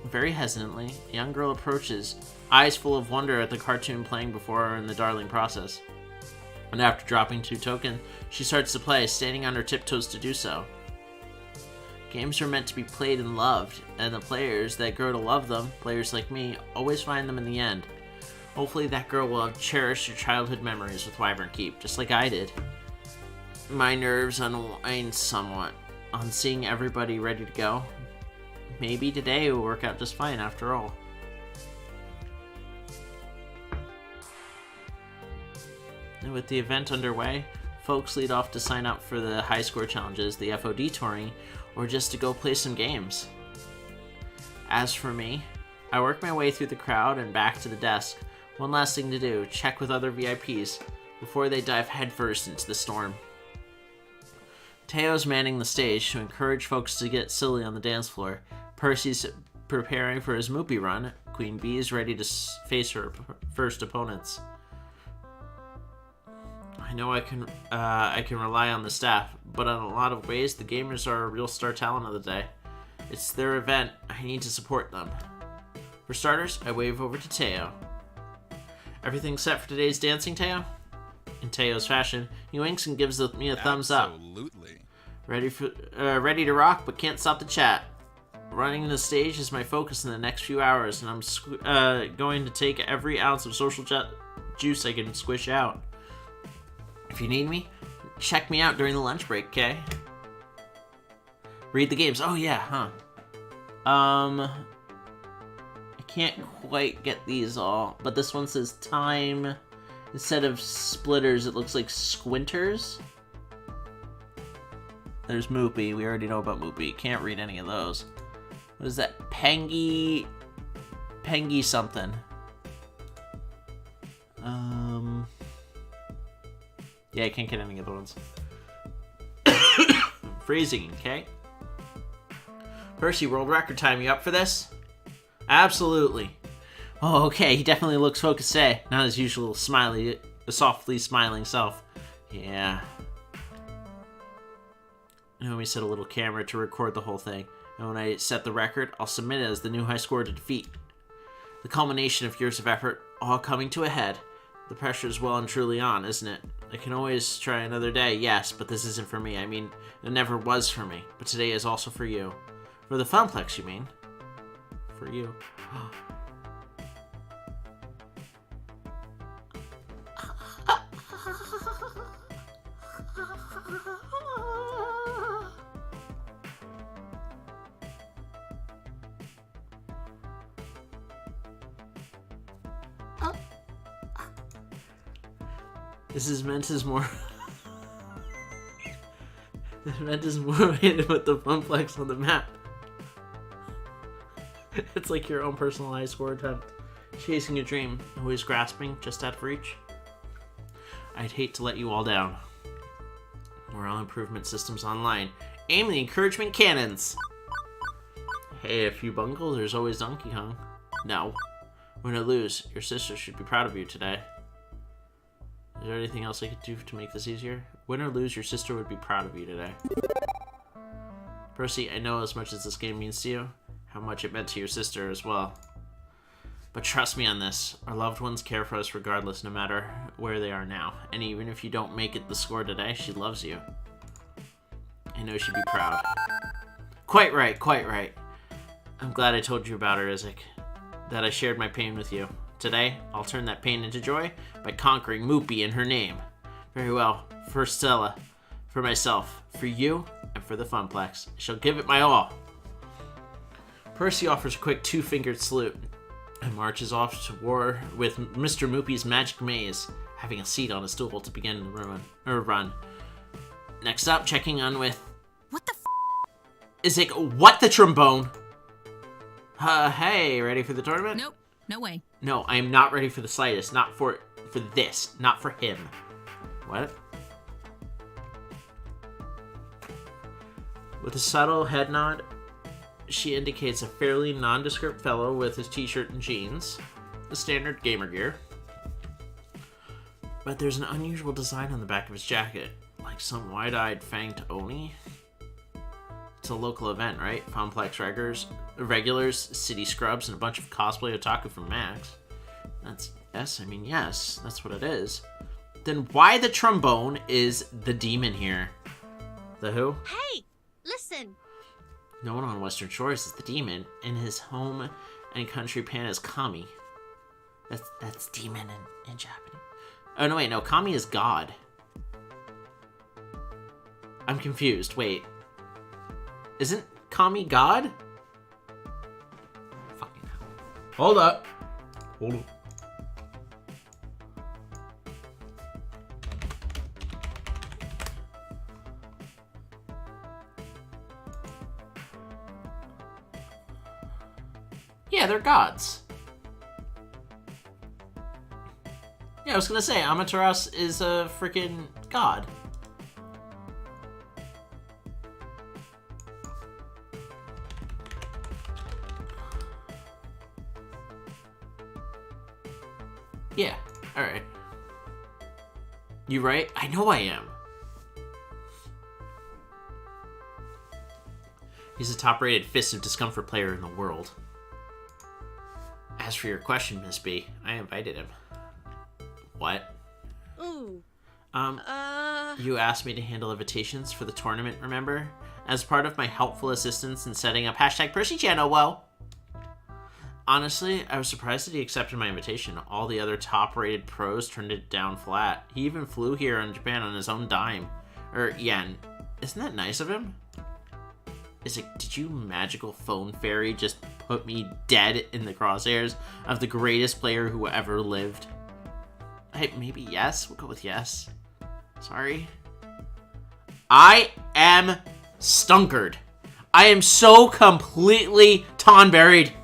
Very hesitantly, a young girl approaches, eyes full of wonder at the cartoon playing before her in the darling process. And after dropping 2 tokens, she starts to play, standing on her tiptoes to do so. Games are meant to be played and loved, and the players that grow to love them, players like me, always find them in the end. Hopefully that girl will have cherished her childhood memories with Wyvern Keep, just like I did. My nerves unwind somewhat on seeing everybody ready to go. Maybe today will work out just fine after all. And with the event underway, folks lead off to sign up for the high score challenges, the FOD touring, or just to go play some games. As for me, I work my way through the crowd and back to the desk. One last thing to do, check with other VIPs before they dive headfirst into the storm. Teo's manning the stage to encourage folks to get silly on the dance floor. Percy's preparing for his Moopy run. Queen Bee is ready to face her first opponents. I know I can rely on the staff, but in a lot of ways, the gamers are a real star talent of the day. It's their event. I need to support them. For starters, I wave over to Teo. Everything set for today's dancing, Teo? In Teo's fashion, he winks and gives me a thumbs up. Absolutely. Ready to rock, but can't stop the chat. Running the stage is my focus in the next few hours, and I'm going to take every ounce of social juice I can squish out. If you need me, check me out during the lunch break, okay? Read the games. Oh yeah, huh? I can't quite get these all, but this one says time. Instead of splitters, it looks like squinters. There's Moopy. We already know about Moopy. Can't read any of those. What is that? Pengy something. Yeah, I can't get any of the ones. Freezing, okay? Percy, world record time. You up for this? Absolutely. Oh, okay. He definitely looks focused today. Not his usual softly smiling self. Yeah. Naomi set a little camera to record the whole thing. And when I set the record, I'll submit it as the new high score to defeat. The culmination of years of effort, all coming to a head. The pressure is well and truly on, isn't it? I can always try another day, yes, but this isn't for me. I mean, it never was for me. But today is also for you. For the Funplex, you mean? For you. This is meant as more. This meant as more way to put the Funplex on the map. It's like your own personalized score attempt. Chasing a dream, always grasping, just out of reach. I'd hate to let you all down. Morale improvement systems online. Aim the encouragement cannons! Hey, if you bungle, there's always Donkey Kong. No. Win or lose, your sister should be proud of you today. Is there anything else I could do to make this easier? Win or lose, your sister would be proud of you today. Percy, I know as much as this game means to you, how much it meant to your sister as well. But trust me on this, our loved ones care for us regardless, no matter where they are now. And even if you don't make it the score today, she loves you. I know she'd be proud. Quite right, quite right. I'm glad I told you about her, Izik. That I shared my pain with you. Today, I'll turn that pain into joy by conquering Moopy in her name. Very well, for Stella, for myself, for you, and for the Funplex. I shall give it my all. Percy offers a quick 2-fingered salute and marches off to war with Mr. Moopy's magic maze, having a seat on a stool to begin the run. Next up, checking on with... What the Izik, what the trombone? Hey, ready for the tournament? Nope, no way. No, I am not ready for the slightest. Not for this. Not for him. What? With a subtle head nod, she indicates a fairly nondescript fellow with his t-shirt and jeans. The standard gamer gear. But there's an unusual design on the back of his jacket. Like some wide-eyed fanged Oni. It's a local event, right? Funplex regulars, city scrubs, and a bunch of cosplay otaku from Max. Yes, that's what it is. Then why the trombone is the demon here? The who? Hey, listen. No one on Western Shores is the demon, and his home and country pan is Kami. That's demon in Japanese. Oh, no, wait, no, Kami is God. I'm confused, wait. Isn't Kami God? Fucking hell. Hold up. Hold up. Yeah, they're gods. Yeah, I was gonna say, Amaterasu is a freaking god. Yeah, alright. You right? I know I am. He's the top-rated Fist of Discomfort player in the world. As for your question, Miss B, I invited him. What? Ooh. You asked me to handle invitations for the tournament, remember? As part of my helpful assistance in setting up #PercyChannel, well. Honestly, I was surprised that he accepted my invitation. All the other top-rated pros turned it down flat. He even flew here in Japan on his own dime. Yen, isn't that nice of him? Izik, did you magical phone fairy just put me dead in the crosshairs of the greatest player who ever lived? Hey, maybe yes? We'll go with yes. Sorry. I am stunkered. I am so completely tonberried.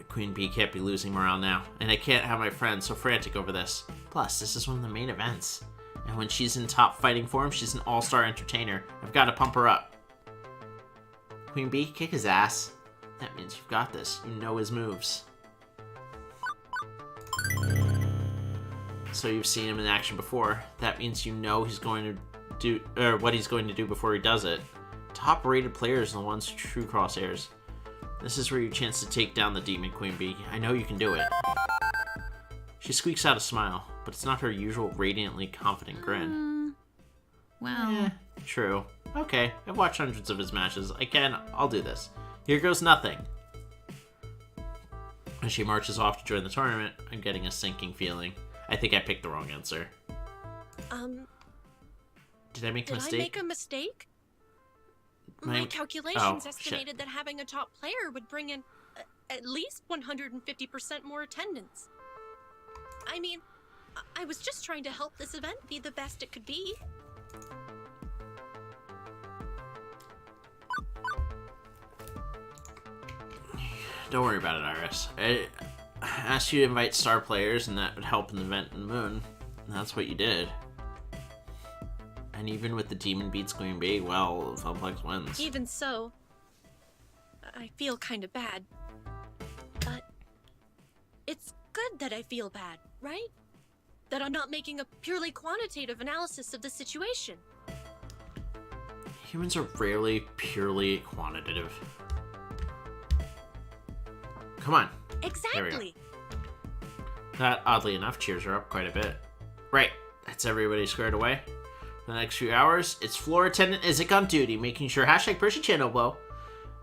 Queen Bee can't be losing morale now, and I can't have my friends so frantic over this. Plus, this is one of the main events. And when she's in top fighting form, she's an all-star entertainer. I've got to pump her up. Queen Bee, kick his ass. That means you've got this. You know his moves. So you've seen him in action before. That means you know he's going to do, or what he's going to do before he does it. Top-rated players are the ones who true crosshairs. This is where your chance to take down the demon, Queen Bee. I know you can do it. She squeaks out a smile, but it's not her usual radiantly confident grin. Well. True. Okay, I've watched hundreds of his matches. I'll do this. Here goes nothing. As she marches off to join the tournament, I'm getting a sinking feeling. I think I picked the wrong answer. Did I make a mistake? Did I make a mistake? My calculations estimated that having a top player would bring in at least 150% more attendance. I mean, I was just trying to help this event be the best it could be. Don't worry about it, Iris. I asked you to invite star players, and that would help in the event in the moon. And that's what you did. And even with the demon beats Queen Bee, well, Funplex wins. Even so, I feel kind of bad. But it's good that I feel bad, right? That I'm not making a purely quantitative analysis of the situation. Humans are rarely purely quantitative. Come on. Exactly. That, oddly enough, cheers her up quite a bit. Right, that's everybody squared away. For the next few hours, it's floor attendant Izik on duty, making sure #PercyChannel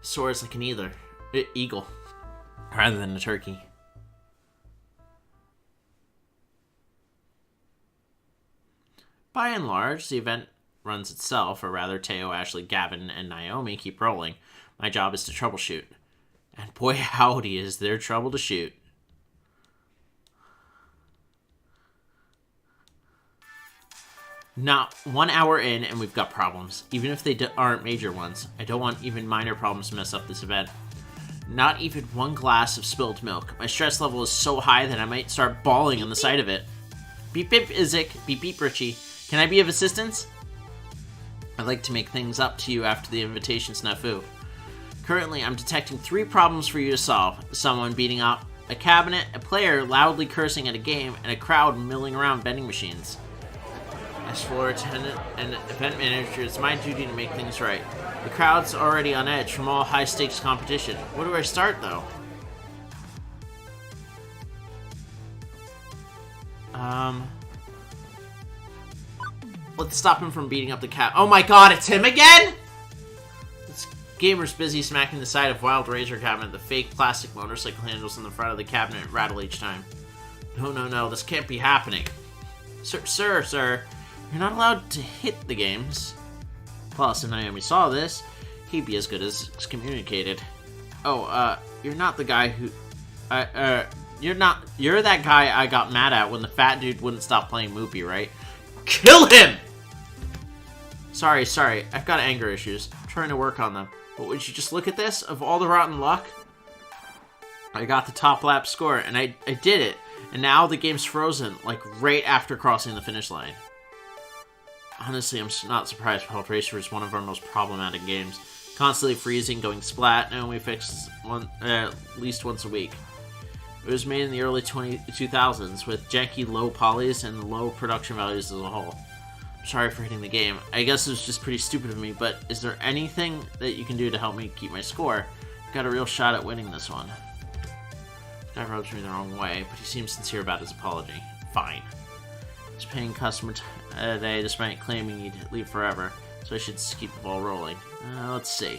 soars like an eagle, rather than a turkey. By and large, the event runs itself, or rather Teo, Ashley, Gavin, and Naomi keep rolling. My job is to troubleshoot. And boy howdy is there trouble to shoot. Not 1 hour in and we've got problems, even if they aren't major ones. I don't want even minor problems to mess up this event. Not even one glass of spilled milk. My stress level is so high that I might start bawling on the sight of it. Beep beep Izik, beep beep Richie. Can I be of assistance? I'd like to make things up to you after the invitation snafu. Currently, I'm detecting 3 problems for you to solve. Someone beating up a cabinet, a player loudly cursing at a game, and a crowd milling around vending machines. As floor attendant and event manager, it's my duty to make things right. The crowd's already on edge from all high-stakes competition. Where do I start, though? Let's stop him from beating up the cat. Oh my god, it's him again?! This gamer's busy smacking the side of Wild Razor cabinet. The fake plastic motorcycle handles in the front of the cabinet rattle each time. No, this can't be happening. Sir, you're not allowed to hit the games. Plus, if Naomi saw this, he'd be as good as communicated. Oh, you're not the guy who... You're that guy I got mad at when the fat dude wouldn't stop playing Moopy, right? Kill him! Sorry, I've got anger issues. I'm trying to work on them. But would you just look at this? Of all the rotten luck, I got the top lap score, and I did it. And now the game's frozen, like right after crossing the finish line. Honestly, I'm not surprised. Wild Racer is one of our most problematic games. Constantly freezing, going splat, and we fix at least once a week. It was made in the early 2000s with janky low polys and low production values as a whole. I'm sorry for hitting the game. I guess it was just pretty stupid of me, but is there anything that you can do to help me keep my score? I've got a real shot at winning this one. This guy rubs me the wrong way, but he seems sincere about his apology. Fine. He's paying customer today despite claiming he'd leave forever, so I should just keep the ball rolling. Let's see.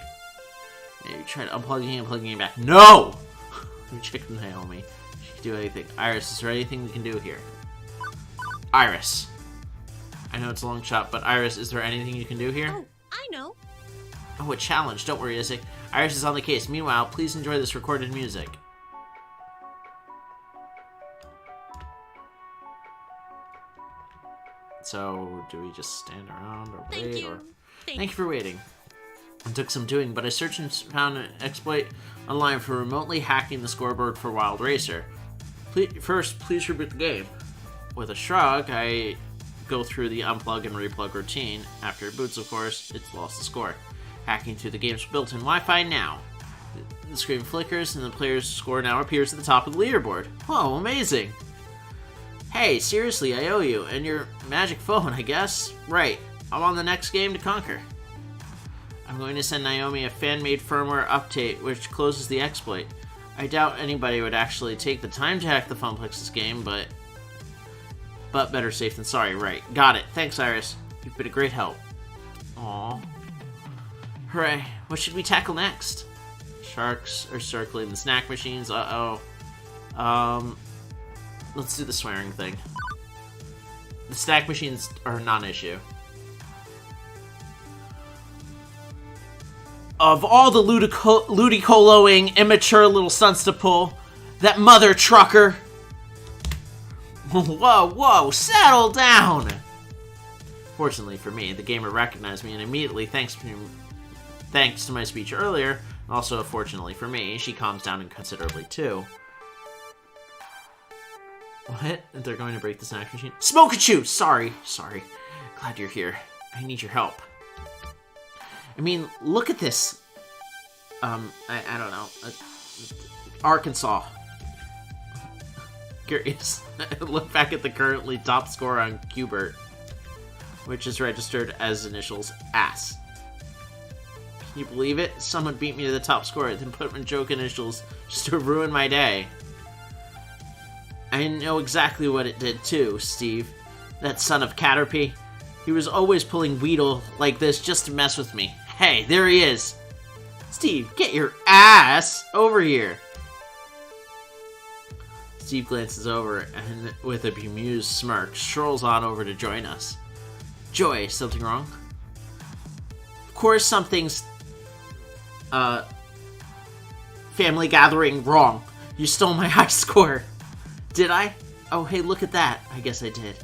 Maybe try unplugging and plugging it back. No! Let me check with Naomi. She can do anything. Iris, is there anything we can do here? Iris. I know it's a long shot, but Iris, is there anything you can do here? Oh, I know. Oh, a challenge. Don't worry, Izik. Iris is on the case. Meanwhile, please enjoy this recorded music. So, do we just stand around or wait? Thank you. Or... Thank you for waiting. It took some doing, but I searched and found an exploit online for remotely hacking the scoreboard for Wild Racer. First, please reboot the game. With a shrug, I go through the unplug and replug routine. After it boots, of course, it's lost the score. Hacking through the game's built-in Wi-Fi now. The screen flickers, and the player's score now appears at the top of the leaderboard. Whoa, amazing! Hey, seriously, I owe you. And your magic phone, I guess? Right. I'm on the next game to conquer. I'm going to send Naomi a fan-made firmware update which closes the exploit. I doubt anybody would actually take the time to hack the Funplex's game, but better safe than sorry, right. Got it. Thanks, Iris. You've been a great help. Aww. Hooray. What should we tackle next? Sharks are circling the snack machines. Uh-oh. Let's do the swearing thing. The snack machines are a non-issue. Of all the ludicoloing, immature little stunts to pull, that mother trucker. Whoa, settle down! Fortunately for me, the gamer recognized me and immediately, thanks to my speech earlier, and also fortunately for me, she calms down considerably too. What? They're going to break the snack machine? Smoke-a-chew! Sorry. Glad you're here. I need your help. I mean, look at this. I don't know. Arkansas. Curious. Look back at the currently top score on Qbert, which is registered as initials ass. Can you believe it? Someone beat me to the top score, then put my joke initials just to ruin my day. I know exactly what it did too, Steve. That son of Caterpie. He was always pulling Weedle like this just to mess with me. Hey, there he is! Steve, get your ass over here! Steve glances over and, with a bemused smirk, strolls on over to join us. Joy, something wrong? Of course something's, family gathering wrong. You stole my high score. Did I? Oh, hey, look at that. I guess I did.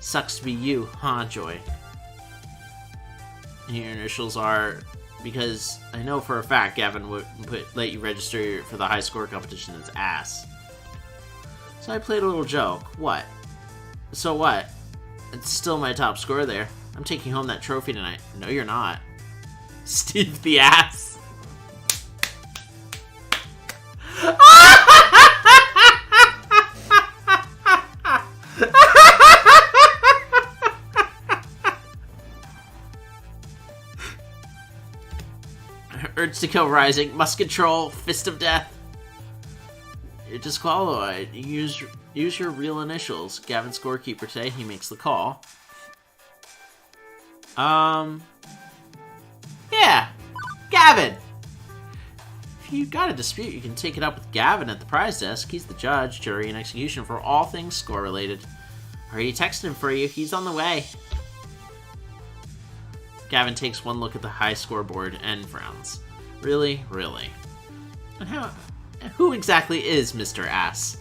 Sucks to be you, huh, Joy? And your initials are... Because I know for a fact Gavin would let you register for the high score competition as ass. So I played a little joke. What? So what? It's still my top score there. I'm taking home that trophy tonight. No, you're not. Steve the ass. Urge to kill rising. Must control. Fist of death. You're disqualified. You used Use your real initials. Gavin's scorekeeper today. He makes the call. Yeah. Gavin! If you got a dispute, you can take it up with Gavin at the prize desk. He's the judge, jury, and execution for all things score-related. Already texted him for you. He's on the way. Gavin takes one look at the high scoreboard and frowns. Really? Really? And who exactly is Mr. Ass?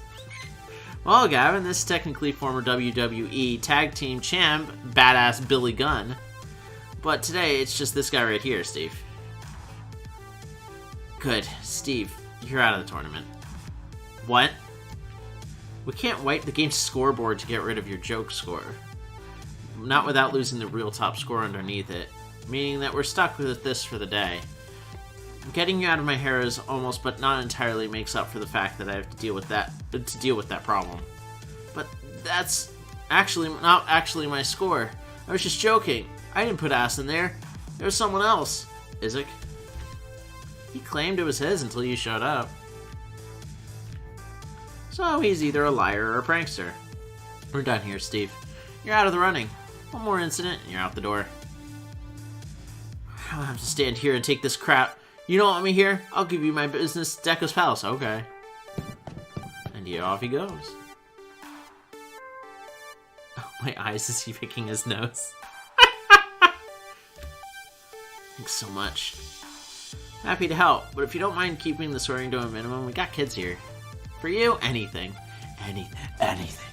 Well, Gavin, this is technically former WWE Tag Team Champ, Badass Billy Gunn. But today, it's just this guy right here, Steve. Good. Steve, you're out of the tournament. What? We can't wipe the game's scoreboard to get rid of your joke score. Not without losing the real top score underneath it. Meaning that we're stuck with this for the day. Getting you out of my hair is almost, but not entirely, makes up for the fact that I have to deal with that problem. But that's not actually my score. I was just joking. I didn't put ass in there. There was someone else. Izik. He claimed it was his until you showed up. So he's either a liar or a prankster. We're done here, Steve. You're out of the running. One more incident and you're out the door. I don't have to stand here and take this crap. You don't want me here? I'll give you my business, Deco's Palace. Okay. And yeah, off he goes. Oh, my eyes, is he picking his nose? Thanks so much. Happy to help, but if you don't mind keeping the swearing to a minimum, we got kids here. For you, anything. Anything.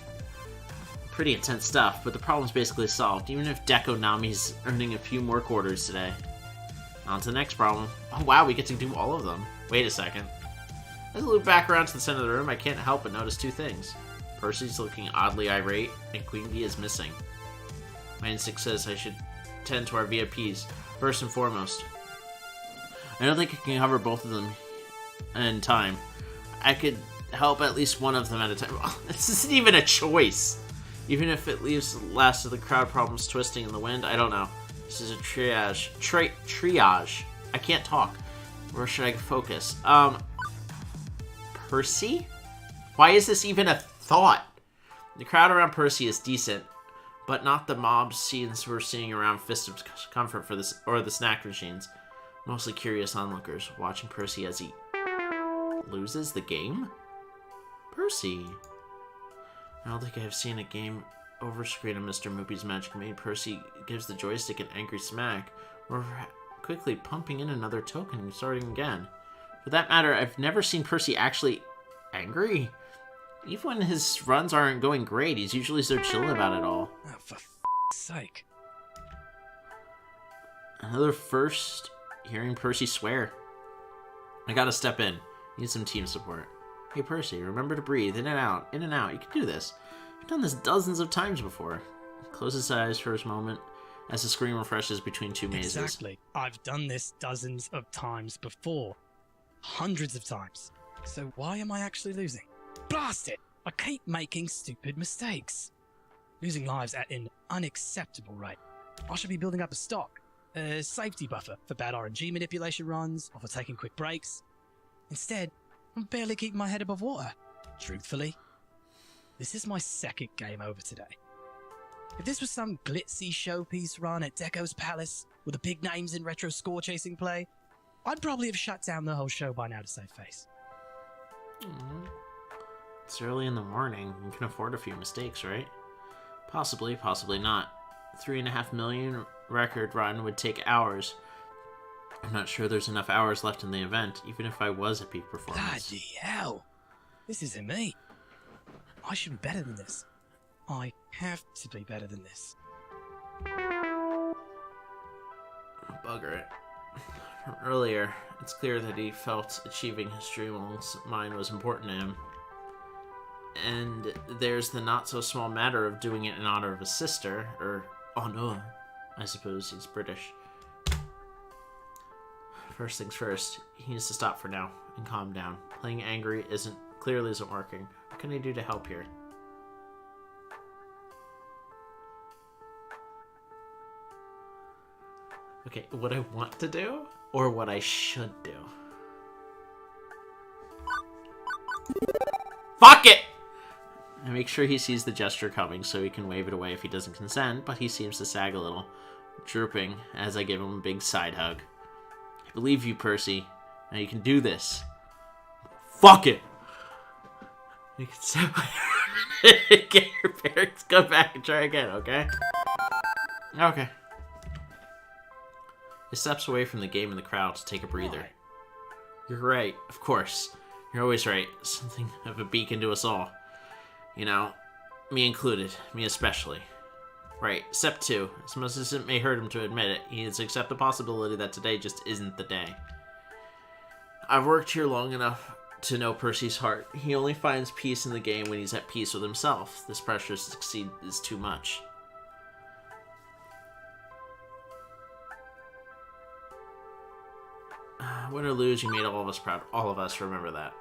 Pretty intense stuff, but the problem's basically solved, even if Deco Nami's earning a few more quarters today. On to the next problem. Oh wow, we get to do all of them. Wait a second. As I loop back around to the center of the room, I can't help but notice two things. Percy's looking oddly irate, and Queen Bee is missing. My instinct says I should tend to our VIPs, first and foremost. I don't think I can cover both of them in time. I could help at least one of them at a time. This isn't even a choice. Even if it leaves the last of the crowd problems twisting in the wind, I don't know. This is a triage. Triage. I can't talk. Where should I focus? Percy? Why is this even a thought? The crowd around Percy is decent, but not the mob scenes we're seeing around Fist of Comfort for this, or the snack machines. Mostly curious onlookers watching Percy as he loses the game? Percy. I don't think I've seen a game over screen of Mr. Moopy's Magic Maid. Percy gives the joystick an angry smack, or quickly pumping in another token and starting again. For that matter, I've never seen Percy actually angry. Even when his runs aren't going great, he's usually so chill about it all. Oh, for sake. Another first hearing Percy swear. I gotta step in. Need some team support. Hey Percy, remember to breathe in and out, in and out. You can do this. You've done this dozens of times before. Close his eyes for a moment as the screen refreshes between two mazes. Exactly. I've done this dozens of times before. Hundreds of times. So why am I actually losing? Blast it! I keep making stupid mistakes. Losing lives at an unacceptable rate. I should be building up a stock. A safety buffer for bad RNG manipulation runs or for taking quick breaks. Instead, I'm barely keeping my head above water. Truthfully, this is my second game over today. If this was some glitzy showpiece run at Deco's Palace with the big names in retro score chasing play, I'd probably have shut down the whole show by now to save face. It's early in the morning. You can afford a few mistakes, right? Possibly, possibly not. 3.5 million record run would take hours. I'm not sure there's enough hours left in the event, even if I was at peak performance. Bloody hell! This isn't me. I should be better than this. I have to be better than this. Bugger it. From earlier, it's clear that he felt achieving his dream alongside mine was important to him. And there's the not-so-small matter of doing it in honor of his sister, or honor. I suppose he's British. First things first, he needs to stop for now and calm down. Playing angry clearly isn't working. What can I do to help here? Okay, what I want to do, or what I should do? Fuck it! I make sure he sees the gesture coming so he can wave it away if he doesn't consent, but he seems to sag a little, drooping as I give him a big side hug. I believe you, Percy. Now you can do this. Fuck it! You can step get your parents, go back and try again, okay? Okay. He steps away from the game and the crowd to take a breather. You're right, of course. You're always right. Something of a beacon to us all. You know, me included. Me especially. Right, step 2. As much as it may hurt him to admit it, he needs to accept the possibility that today just isn't the day. I've worked here long enough to know Percy's heart. He only finds peace in the game when he's at peace with himself. This pressure to succeed is too much. Win or lose, you made all of us proud. All of us, remember that.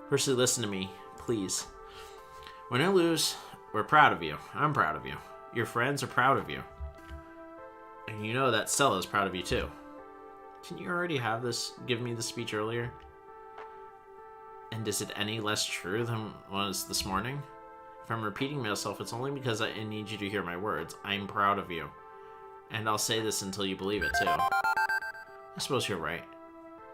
Percy, listen to me, please. Win or lose, we're proud of you. I'm proud of you. Your friends are proud of you. And you know that Stella's proud of you too. Didn't you already have this, give me the speech earlier? And is it any less true than was this morning? If I'm repeating myself, it's only because I need you to hear my words. I'm proud of you. And I'll say this until you believe it, too. I suppose you're right.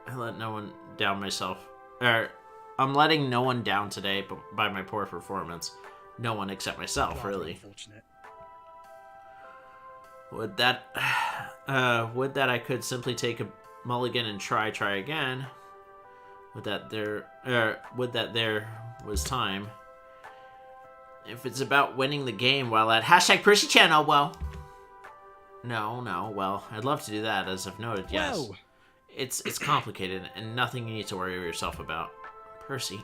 I let no one down myself. I'm letting no one down today by my poor performance. No one except myself, really. Unfortunate. Would that I could simply take a mulligan and try again? Would that there was time? If it's about winning the game while at #PercyChannel, well... No, well, I'd love to do that, as I've noted, yes. Whoa. It's complicated, and nothing you need to worry yourself about. Percy,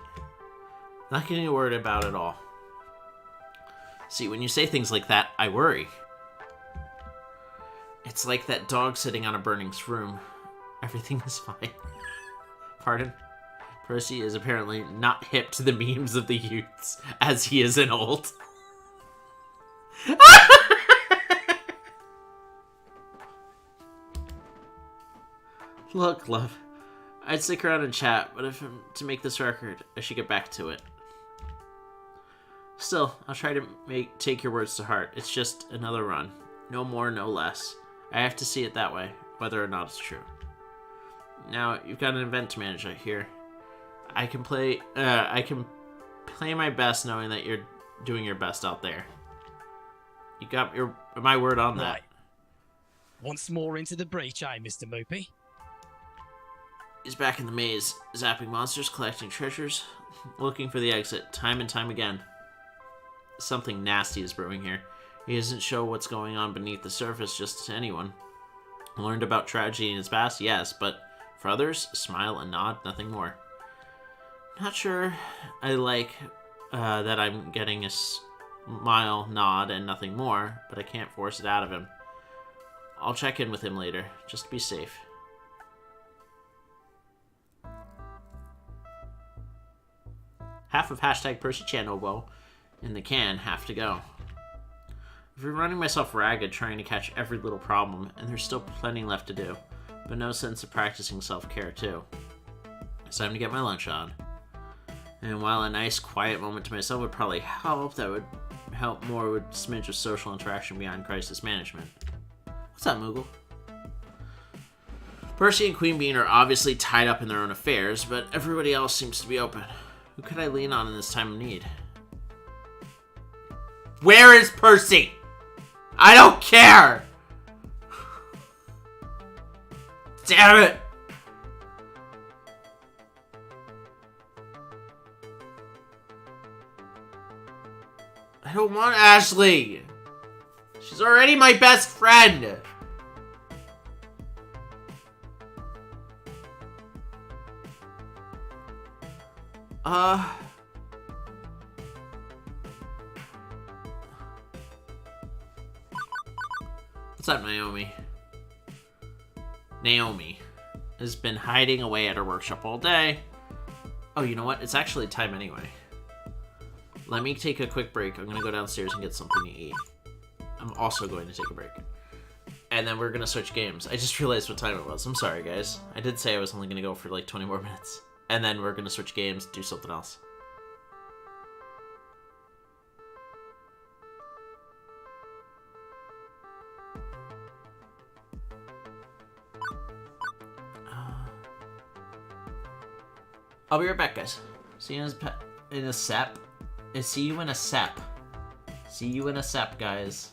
nothing to worry about at all. See, when you say things like that, I worry. It's like that dog sitting on a burning room. Everything is fine. Pardon? Percy is apparently not hip to the memes of the youths, as he is an old. Look, love, I'd stick around and chat, but if I'm to make this record, I should get back to it. Still, I'll try to take your words to heart. It's just another run. No more, no less. I have to see it that way, whether or not it's true. Now, you've got an event to manage out here. I can play my best knowing that you're doing your best out there. You got my word on that. Right. Once more into the breach, Mr. Moopy? He's back in the maze, zapping monsters, collecting treasures, looking for the exit, time and time again. Something nasty is brewing here. He doesn't show what's going on beneath the surface just to anyone. Learned about tragedy in his past, yes, but for others, a smile, a nod, nothing more. Not sure I like that I'm getting a smile, nod, and nothing more, but I can't force it out of him. I'll check in with him later, just to be safe. Half of #PercyChannel, well, in the can, have to go. I've been running myself ragged trying to catch every little problem, and there's still plenty left to do, but no sense of practicing self-care, too. It's time to get my lunch on. And while a nice, quiet moment to myself would probably help, that would help more with a smidge of social interaction beyond crisis management. What's up, Moogle? Percy and Queen Bean are obviously tied up in their own affairs, but everybody else seems to be open. Who could I lean on in this time of need? Where is Percy? I don't care! Damn it! I don't want Ashley! She's already my best friend! What's up, Naomi? Naomi has been hiding away at her workshop all day. Oh, you know what? It's actually time anyway. Let me take a quick break. I'm gonna go downstairs and get something to eat. I'm also going to take a break. And then we're gonna switch games. I just realized what time it was. I'm sorry, guys. I did say I was only gonna go for like 20 more minutes. and then we're gonna switch games, do something else. I'll be right back, guys. See you in a sep. See you in a sep. See you in a sep, guys.